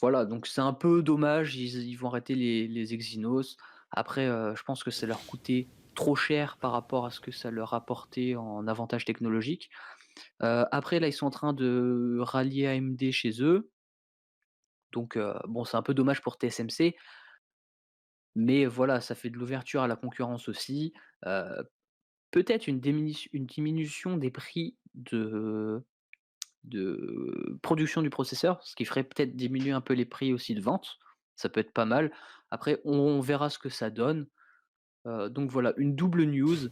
Voilà, donc c'est un peu dommage, ils vont arrêter les Exynos. Après, je pense que ça leur coûtait trop cher par rapport à ce que ça leur apportait en avantage technologique. Après là, ils sont en train de rallier AMD chez eux, donc bon, c'est un peu dommage pour TSMC, mais voilà, ça fait de l'ouverture à la concurrence aussi. Heu, Peut-être une diminution des prix de production du processeur, ce qui ferait peut-être diminuer un peu les prix aussi de vente. Ça peut être pas mal. Après, on verra ce que ça donne. Donc voilà, une double news,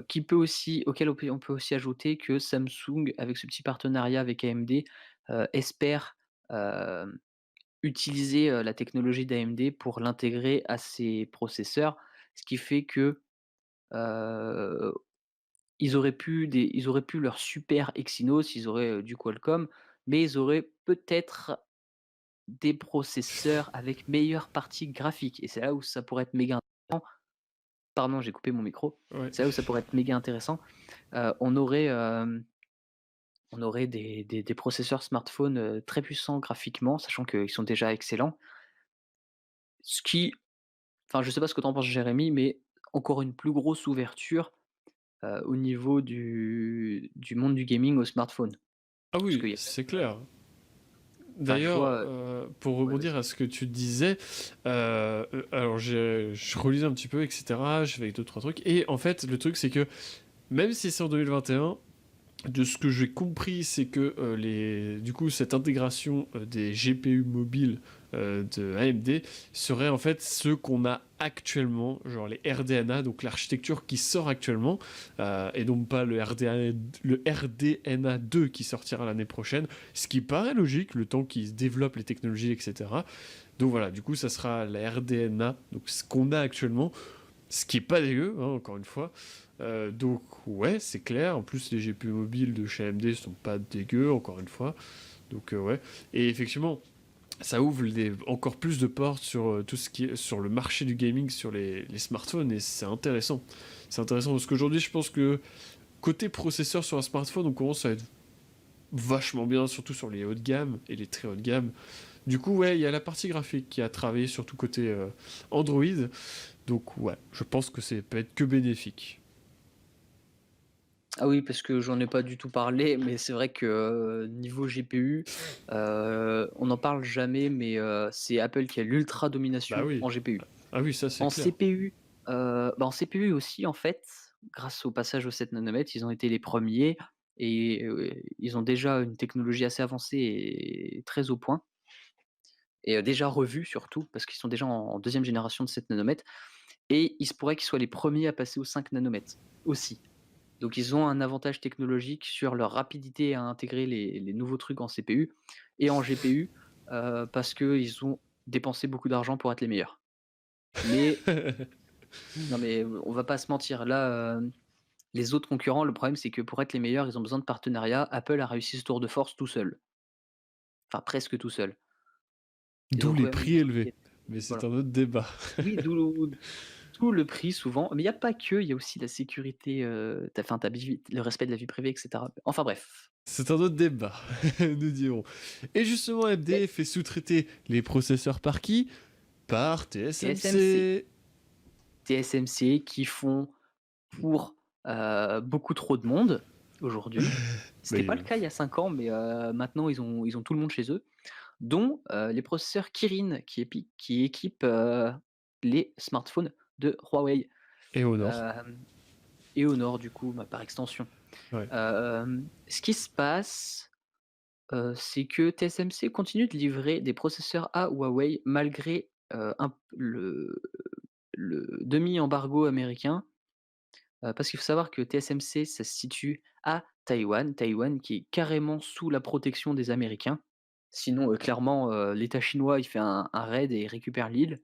qui peut aussi auquel on peut aussi ajouter que Samsung, avec ce petit partenariat avec AMD, espère, hem, utiliser, la technologie d'AMD pour l'intégrer à ses processeurs. Ce qui fait que, heu, ils auraient pu leur super Exynos, ils auraient, du Qualcomm, mais ils auraient peut-être des processeurs avec meilleure partie graphique et c'est là où ça pourrait être méga intéressant. Pardon, j'ai coupé mon micro. Ouais. C'est là où ça pourrait être méga intéressant. On aurait, on aurait des processeurs smartphones, très puissants graphiquement, sachant qu'ils sont déjà excellents. Ce qui enfin, je sais pas ce que tu en penses Jérémy, mais encore une plus grosse ouverture, au niveau du monde du gaming au smartphone. Ah Parce oui, qu'il y a c'est clair. enfin, je D'ailleurs, vois, pour ouais, rebondir vas-y. à ce que tu disais, alors je relisais un petit peu, etc. Je fais avec deux, trois trucs. Et en fait, le truc, c'est que même si c'est en 2021, de ce que j'ai compris, c'est que du coup, cette intégration des GPU mobiles de AMD serait en fait ce qu'on a actuellement, genre les RDNA, donc l'architecture qui sort actuellement, et donc pas le RDNA 2 qui sortira l'année prochaine, ce qui paraît logique, le temps qu'ils développent les technologies, etc. Donc voilà, du coup, ça sera la RDNA, donc ce qu'on a actuellement, ce qui est pas dégueu, hein, encore une fois. Donc ouais, c'est clair. En plus, les GPU mobiles de chez AMD sont pas dégueux, encore une fois. Donc ouais. Et effectivement, ça ouvre encore plus de portes sur tout ce qui est sur le marché du gaming, sur les smartphones, et c'est intéressant. C'est intéressant parce qu'aujourd'hui, je pense que côté processeur sur un smartphone, on commence à être vachement bien, surtout sur les haut de gamme et les très haut de gamme. Du coup, ouais, il y a la partie graphique qui a travaillé surtout côté Android. Donc ouais, je pense que c'est peut être que bénéfique. Ah oui, parce que j'en ai pas du tout parlé, mais c'est vrai que, niveau GPU, on n'en parle jamais, mais c'est Apple qui a l'ultra Bah domination oui. en GPU. Ah oui, ça c'est En clair. CPU, en CPU aussi, en fait, grâce au passage aux 7 nanomètres, ils ont été les premiers et ils ont déjà une technologie assez avancée et très au point et déjà revue surtout, parce qu'ils sont déjà en 2e génération de 7 nanomètres et il se pourrait qu'ils soient les premiers à passer aux 5 nanomètres aussi. Donc ils ont un avantage technologique sur leur rapidité à intégrer les nouveaux trucs en CPU et en GPU, parce qu'ils ont dépensé beaucoup d'argent pour être les meilleurs. Mais non, mais on va pas se mentir, là, les autres concurrents, le problème, c'est que pour être les meilleurs, ils ont besoin de partenariats. Apple a réussi ce tour de force tout seul, enfin presque tout seul. Ils D'où ont quand les même une prix équipe qui élevés. est Mais c'est voilà. un autre débat. Oui, d'où le prix souvent, mais il y a pas que, il y a aussi la sécurité, ta vie, le respect de la vie privée et cetera. Enfin bref. C'est un autre débat, nous dirons. Et justement, Mais AMD fait sous-traiter les processeurs par qui? Par TSMC. TSMC. TSMC qui font pour, beaucoup trop de monde aujourd'hui. C'était Mais pas le cas il y a 5 ans, mais maintenant ils ont tout le monde chez eux, dont, les processeurs Kirin qui équipent, les smartphones de Huawei, et au nord. hem et Honor du coup, bah, par extension. Ouais. Ce qui se passe, c'est que TSMC continue de livrer des processeurs à Huawei malgré, un p le demi-embargo américain. Parce qu'il faut savoir que TSMC, ça se situe à Taïwan, Taïwan qui est carrément sous la protection des Américains. Sinon, clairement, l'État chinois, il fait un raid et il récupère l'île.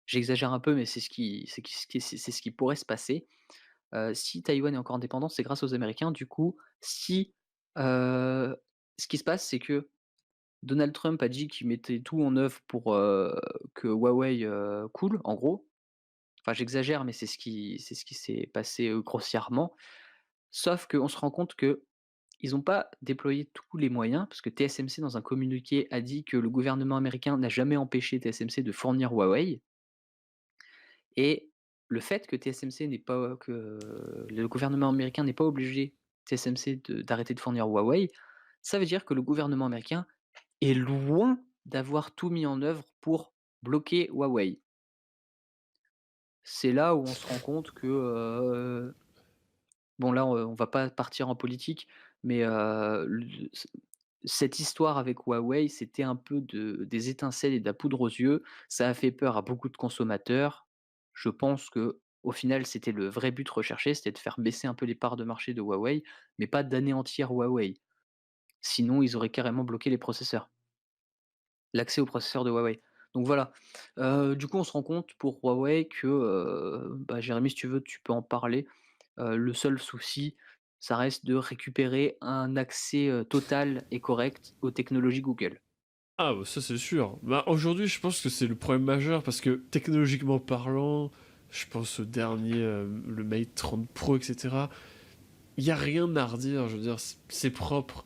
J'exagère un peu, mais c'est ce qui pourrait se passer. Si Taïwan est encore indépendant, c'est grâce aux Américains. Du coup, si, heu, ce qui se passe, c'est que Donald Trump a dit qu'il mettait tout en œuvre pour, que Huawei, coule, en gros. Enfin, j'exagère, mais c'est ce qui s'est passé, grossièrement. Sauf qu'on se rend compte qu'ils n'ont pas déployé tous les moyens, parce que TSMC, dans un communiqué, a dit que le gouvernement américain n'a jamais empêché TSMC de fournir Huawei. Et le fait que TSMC n'est pas que le gouvernement américain n'est pas obligé TSMC d'arrêter de fournir Huawei, ça veut dire que le gouvernement américain est loin d'avoir tout mis en œuvre pour bloquer Huawei. C'est là où on se rend compte que, bon là, on va pas partir en politique, mais le c cette histoire avec Huawei, c'était un peu des étincelles et de la poudre aux yeux. Ça a fait peur à beaucoup de consommateurs. Je pense que au final, c'était le vrai but recherché, c'était de faire baisser un peu les parts de marché de Huawei, mais pas d'anéantir Huawei. Sinon, ils auraient carrément bloqué les processeurs, l'accès aux processeurs de Huawei. Donc voilà, du coup, on se rend compte pour Huawei que, bah, Jérémy, si tu veux, tu peux en parler. Le seul souci, ça reste de récupérer un accès, total et correct aux technologies Google. Ah, bah, ça c'est sûr. Bah, aujourd'hui, je pense que c'est le problème majeur parce que technologiquement parlant, je pense au dernier, le Mate 30 Pro, etc. Il n'y a rien à redire, je veux dire, c'est propre.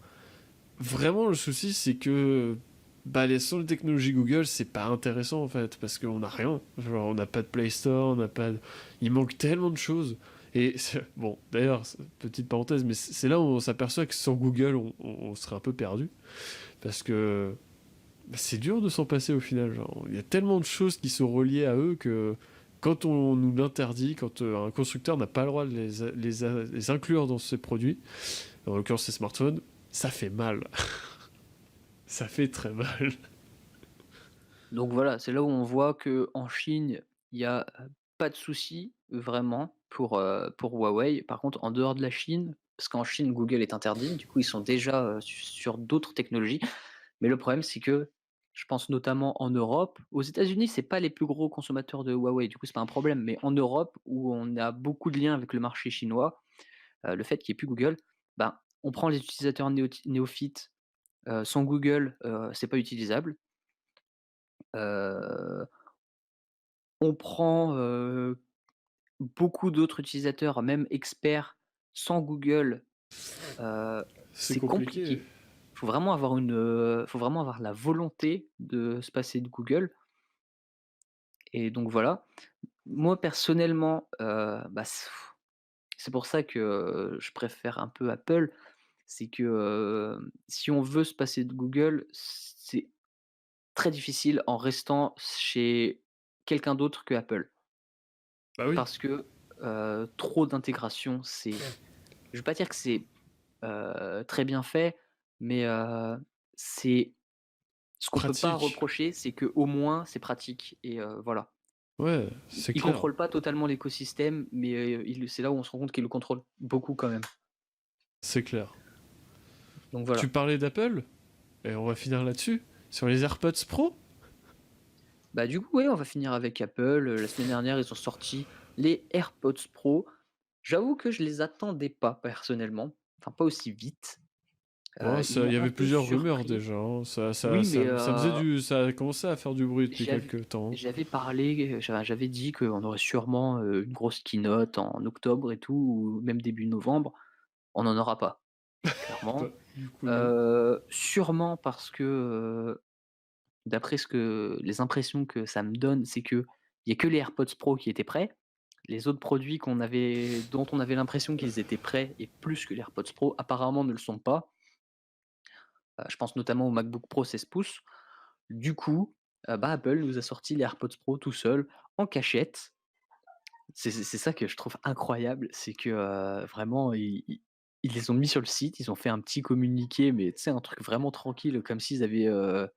Vraiment, le souci, c'est que bah, sans les technologies Google, c'est pas intéressant en fait, parce qu'on n'a rien. Genre, on n'a pas de Play Store, on n'a pas de... Il manque tellement de choses. Et bon, d'ailleurs, petite parenthèse, mais c'est là où on s'aperçoit que sans Google, on serait un peu perdu. Parce que bah, c'est dur de s'en passer au final. Genre, il y a tellement de choses qui sont reliées à eux que quand on nous l'interdit, quand un constructeur n'a pas le droit de les inclure dans ses produits, en l'occurrence ses smartphones, ça fait mal. Ça fait très mal. Donc voilà, c'est là où on voit que en Chine, il y a, pas de souci vraiment pour Huawei. Par contre, en dehors de la Chine, parce qu'en Chine, Google est interdit, du coup, ils sont déjà, sur d'autres technologies. Mais le problème, c'est que je pense notamment en Europe. Aux États-Unis, c'est pas les plus gros consommateurs de Huawei, du coup, c'est pas un problème. Mais en Europe, où on a beaucoup de liens avec le marché chinois, le fait qu'il y ait plus Google, ben, on prend les utilisateurs néophytes, sans Google, c'est pas utilisable. Heu, on prend, beaucoup d'autres utilisateurs, même experts, sans Google, heu, C'est c'est compliqué. compliqué. Faut vraiment avoir la volonté de se passer de Google et donc voilà. Moi personnellement, bah, c'est pour ça que, je préfère un peu Apple. C'est que, si on veut se passer de Google, c'est très difficile en restant chez quelqu'un d'autre que Apple. Bah oui, Parce que, trop d'intégration, je veux pas dire que c'est, très bien fait, mais, c'est ce qu'on peut pas pratique. reprocher, c'est que au moins c'est pratique et voilà. Ouais, Il c'est il clair, contrôle pas totalement l'écosystème, mais c'est là où on se rend compte qu'il le contrôle beaucoup quand même. c'est clair. Donc Tu voilà. parlais d'Apple, et on va finir là-dessus, sur les AirPods Pro. Bah, du coup, ouais, on va finir avec Apple. La semaine dernière, ils ont sorti les AirPods Pro. J'avoue que je les attendais pas personnellement, enfin pas aussi vite. Ouais, Ils il m'ont y un avait peu plusieurs rumeurs surpris. déjà, hein. Oui, mais Ça a commencé à faire du bruit depuis j'avais quelques temps. j'avais parlé, j'avais dit qu'on aurait sûrement, une grosse keynote en octobre et tout, ou même début novembre. On n'en aura pas, Bah, clairement. du coup, non. Sûrement parce que, d'après ce que les impressions que ça me donne, c'est qu'il y a que les AirPods Pro qui étaient prêts. Les autres produits dont on avait l'impression qu'ils étaient prêts et plus que les AirPods Pro, apparemment ne le sont pas. Je pense notamment au MacBook Pro 16 pouces. Du coup, bah, Apple nous a sorti les AirPods Pro tout seul, en cachette. C'est ça que je trouve incroyable, c'est que, vraiment ils les ont mis sur le site, ils ont fait un petit communiqué, mais tu sais, un truc vraiment tranquille, comme s'ils Mise avaient à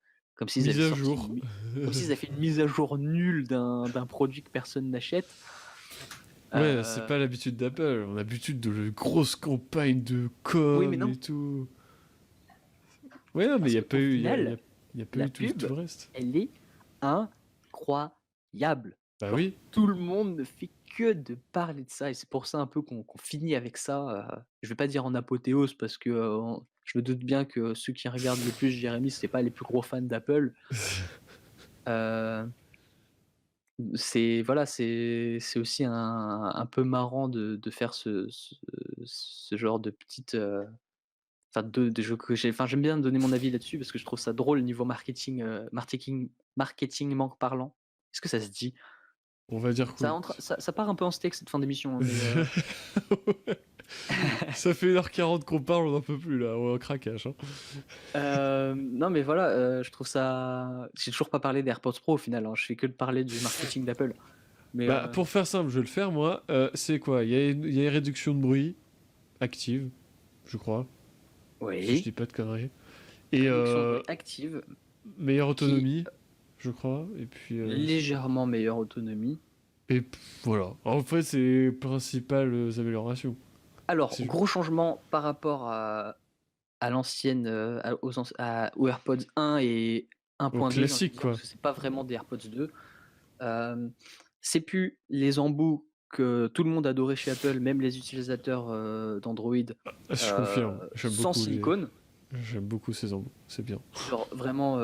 sorti jour. comme s'ils avaient fait une mise à jour nulle d'un produit que personne n'achète. Ouais, c'est Heu, pas l'habitude d'Apple. On a l'habitude de grosses campagnes de oui, mais com et non, tout. Ouais, non, mais il parce y a pas qu'au eu, final, y a pas la eu tout pub, le reste. elle est incroyable. Bah Genre oui. tout le monde ne fait que de parler de ça et c'est pour ça un peu qu'on finit avec ça, je vais pas dire en apothéose parce que, je me doute bien que ceux qui regardent le plus Jérémy, c'est pas les plus gros fans d'Apple. Heu, c'est voilà, c'est aussi un peu marrant de faire ce genre de petite, enfin de jeux que j'aime bien donner mon avis là-dessus parce que je trouve ça drôle niveau marketingment parlant. Est-ce que ça se dit? On va dire que oui. Ça part un peu en steak cette fin d'émission, hein, mais Ça fait 1h40 qu'on parle, on n'en peut plus là, on est en craquage, hein. non mais voilà, je trouve ça j'ai toujours pas parlé d'AirPods Pro au final, hein, je fais que de parler du marketing d'Apple. Mais, Bah, pour faire simple, je vais le faire moi. C'est quoi? Il y a une réduction de bruit active, je crois, si je oui, dis pas de conneries. Et réduction de bruit active meilleure qui autonomie, je crois. Et puis, légèrement meilleure autonomie. voilà. En fait, c'est les principales améliorations. Alors, C'est gros changement par rapport à l'ancienne, aux AirPods 1 et au 1.2 j'ai envie de classique, dire, parce quoi. que c'est pas vraiment des AirPods 2. Hem, c'est plus les embouts que tout le monde adorait chez Apple, même les utilisateurs, d'Android, Je confirme. sans silicone, J'aime beaucoup ces embouts. C'est bien. genre vraiment,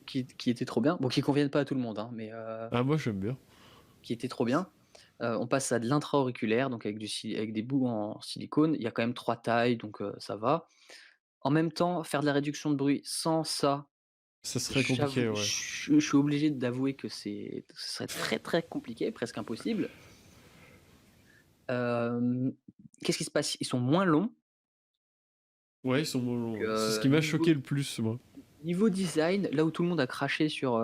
qui étaient trop bien. Bon, qui conviennent pas à tout le monde, hein, mais Ah, moi, j'aime bien. qui étaient trop bien. On passe à de l'intra-auriculaire, donc avec des bouts en silicone. Il y a quand même 3 tailles, donc ça va. En même temps, faire de la réduction de bruit sans ça, Ça serait compliqué, ouais. je suis obligé d'avouer que ce serait très, très compliqué, presque impossible. Hem, qu'est-ce qui se passe? Ils sont moins longs, Ouais, ils sont moins donc longs, ouais. C'est ce qui m'a choqué le plus, moi. niveau design, là où tout le monde a craché sur,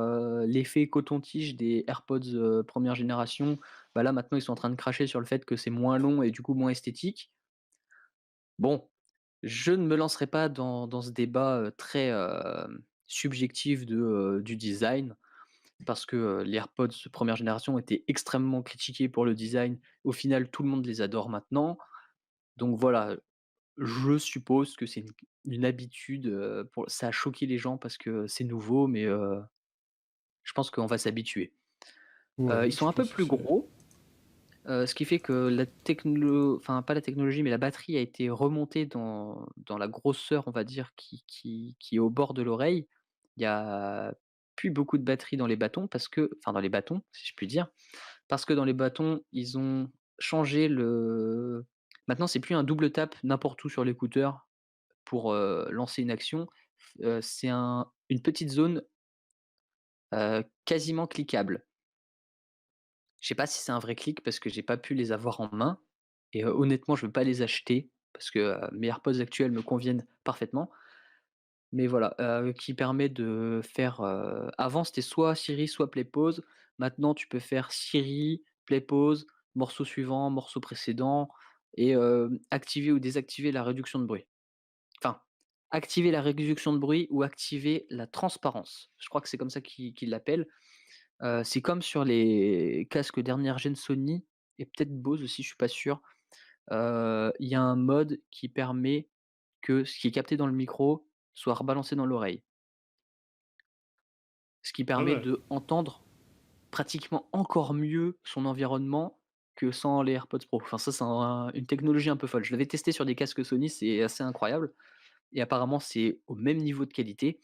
l'effet coton-tige des AirPods, 1re génération, bah, là maintenant ils sont en train de cracher sur le fait que c'est moins long et du coup moins esthétique. Bon, je ne me lancerai pas dans ce débat, très, subjectif du design parce que, les AirPods 1re génération étaient extrêmement critiqués pour le design. Au final, tout le monde les adore maintenant. Donc voilà, je suppose que c'est une habitude, pour ça a choqué les gens parce que c'est nouveau, mais je pense qu'on va s'habituer. Ouais, Ils sont je un peu pense plus aussi. gros, ce qui fait que enfin pas la technologie, mais la batterie a été remontée dans la grosseur, on va dire, qui est au bord de l'oreille. Il y a plus beaucoup de batterie dans les bâtons parce que enfin dans les bâtons, si je puis dire, parce que dans les bâtons, ils ont changé le maintenant c'est plus un double tap n'importe où sur l'écouteur pour, lancer une action. C'est une petite zone, quasiment cliquable. Je sais pas si c'est un vrai clic parce que j'ai pas pu les avoir en main et honnêtement, je veux pas les acheter parce que, mes AirPods actuels me conviennent parfaitement. Mais voilà, qui permet de faire, avant c'était soit Siri, soit Play Pause. Maintenant tu peux faire Siri, Play Pause, morceau suivant, morceau précédent et activer ou désactiver la réduction de bruit. Enfin, activer la réduction de bruit ou activer la transparence. Je crois que c'est comme ça qu'ils l'appellent. C'est comme sur les casques dernière gen Sony et peut-être Bose aussi, je suis pas sûr. Il y a un mode qui permet que ce qui est capté dans le micro soit rebalancé dans l'oreille. Ce qui Ah permet ouais. d'entendre pratiquement encore mieux son environnement que sans les AirPods Pro. Enfin ça, c'est une technologie un peu folle. Je l'avais testé sur des casques Sony, c'est assez incroyable et apparemment c'est au même niveau de qualité.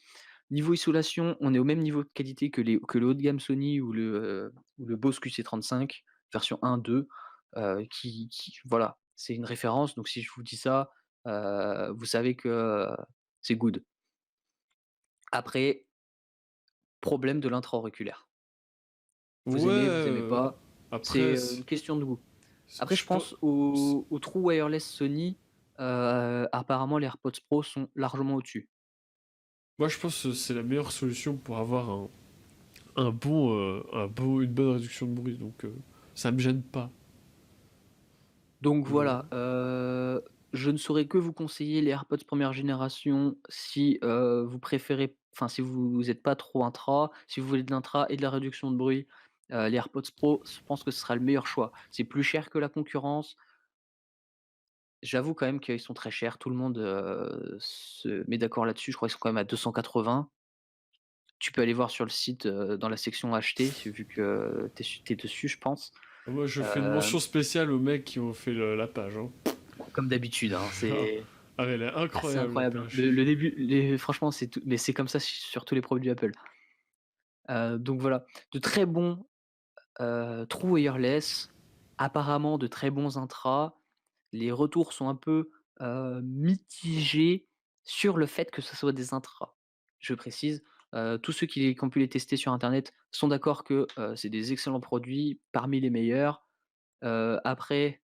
Niveau isolation, on est au même niveau de qualité que le haut de gamme Sony ou le Bose QC35 version 1.2, qui voilà, c'est une référence, donc si je vous dis ça, vous savez que, c'est good. Après, problème de l'intra-auriculaire. Vous Ouais, aimez, vous aimez pas, après, c'est, une question de goût. Après je je pense. pense aux true wireless Sony, apparemment les AirPods Pro sont largement au-dessus. Moi, je pense que c'est la meilleure solution pour avoir une bonne réduction de bruit. Donc, ça me gêne pas. Donc Euh, voilà, je ne saurais que vous conseiller les AirPods première génération si, vous préférez enfin si vous êtes pas trop intra. Si vous voulez de l'intra et de la réduction de bruit, les AirPods Pro, je pense que ce sera le meilleur choix. C'est plus cher que la concurrence. J'avoue quand même qu'ils sont très chers. Tout le monde, se met d'accord là-dessus. Je crois qu'ils sont quand même à 280. Tu peux aller voir sur le site, dans la section acheter, vu que tu es dessus, je pense. Moi, je fais une Heu, mention spéciale aux mecs qui ont fait la page. Hein. Comme d'habitude, hein, c'est Ah, elle est Ah, c'est incroyable la incroyable, hein. page. Le début, franchement, c'est tout mais c'est comme ça sur tous les produits Apple. Donc voilà, de très bons, true wireless, apparemment de très bons intras. Les retours sont un peu, mitigés sur le fait que ce soit des intras. Je précise, tous ceux qui ont pu les tester sur internet sont d'accord que, c'est des excellents produits, parmi les meilleurs. Après,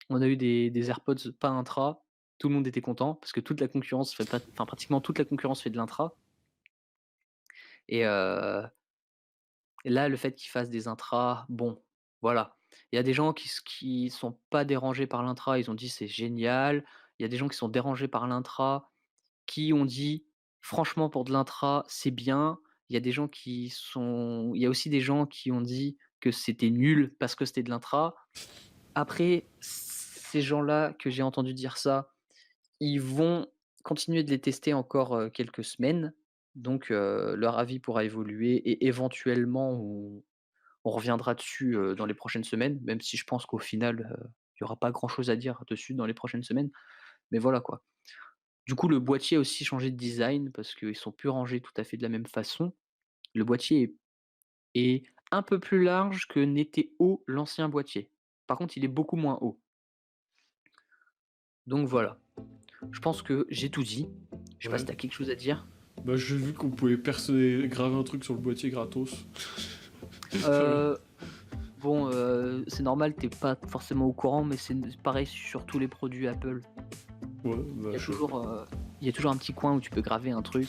on a eu des AirPods pas intra, tout le monde était content parce que toute la concurrence fait pas enfin pratiquement toute la concurrence fait de l'intra et là, le fait qu'ils fassent des intras, bon, voilà. Il y a des gens qui sont pas dérangés par l'intra, ils ont dit: «C'est génial». Il y a des gens qui sont dérangés par l'intra, qui ont dit: «Franchement pour de l'intra, c'est bien». Il y a aussi des gens qui ont dit que c'était nul parce que c'était de l'intra. Après, ces gens-là que j'ai entendu dire ça, ils vont continuer de les tester encore, quelques semaines, donc leur avis pourra évoluer et éventuellement on reviendra dessus, dans les prochaines semaines, même si je pense qu'au final, il y aura pas grand chose à dire dessus dans les prochaines semaines, mais voilà quoi. Du coup, le boîtier a aussi changé de design parce qu'ils sont plus rangés tout à fait de la même façon. Le boîtier est un peu plus large que n'était haut l'ancien boîtier. Par contre, il est beaucoup moins haut. Donc voilà. Je pense que j'ai tout dit. Je sais pas Ouais. si tu quelque chose à dire? Bah, j'ai vu qu'on pouvait graver un truc sur le boîtier gratos. Heu, bon, c'est normal, t'es pas forcément au courant, mais c'est pareil sur tous les produits Apple. Ouais, bah, Il y a toujours, il y a toujours un petit coin où tu peux graver un truc.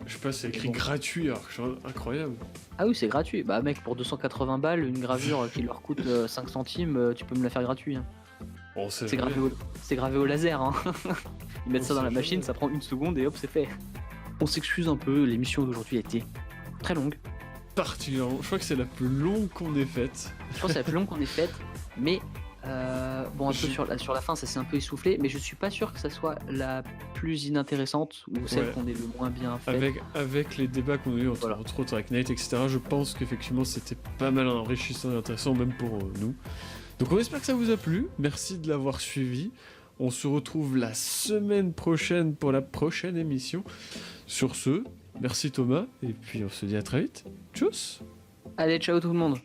je sais pas, c'est Mais écrit bon. gratuit, alors que c'est incroyable. Ah oui, c'est gratuit. Bah mec, pour 280 balles, une gravure, qui leur coûte, 5 centimes, tu peux me la faire gratuit, hein. On sait C'est jamais. gravé au laser, hein. Ils On mettent ça dans sait la machine, jamais. ça prend une seconde et hop, c'est fait. On s'excuse un peu, l'émission d'aujourd'hui a été très longue. Particulièrement, je crois que c'est la plus longue qu'on ait faite. Je pense que c'est la plus longue qu'on ait faite, mais bon, un peu J'ai- sur la fin, ça s'est un peu essoufflé, mais je suis pas sûr que ça soit la plus inintéressante ou celle Ouais, qu'on ait le moins bien faite. avec les débats qu'on a eu Voilà. entre autres avec Nate, etc., je pense qu'effectivement c'était pas mal enrichissant et intéressant, même pour nous. Donc on espère que ça vous a plu. Merci de l'avoir suivi. On se retrouve la semaine prochaine pour la prochaine émission. Sur ce, merci Thomas, et puis on se dit à très vite. Tchuss! Allez, ciao tout le monde!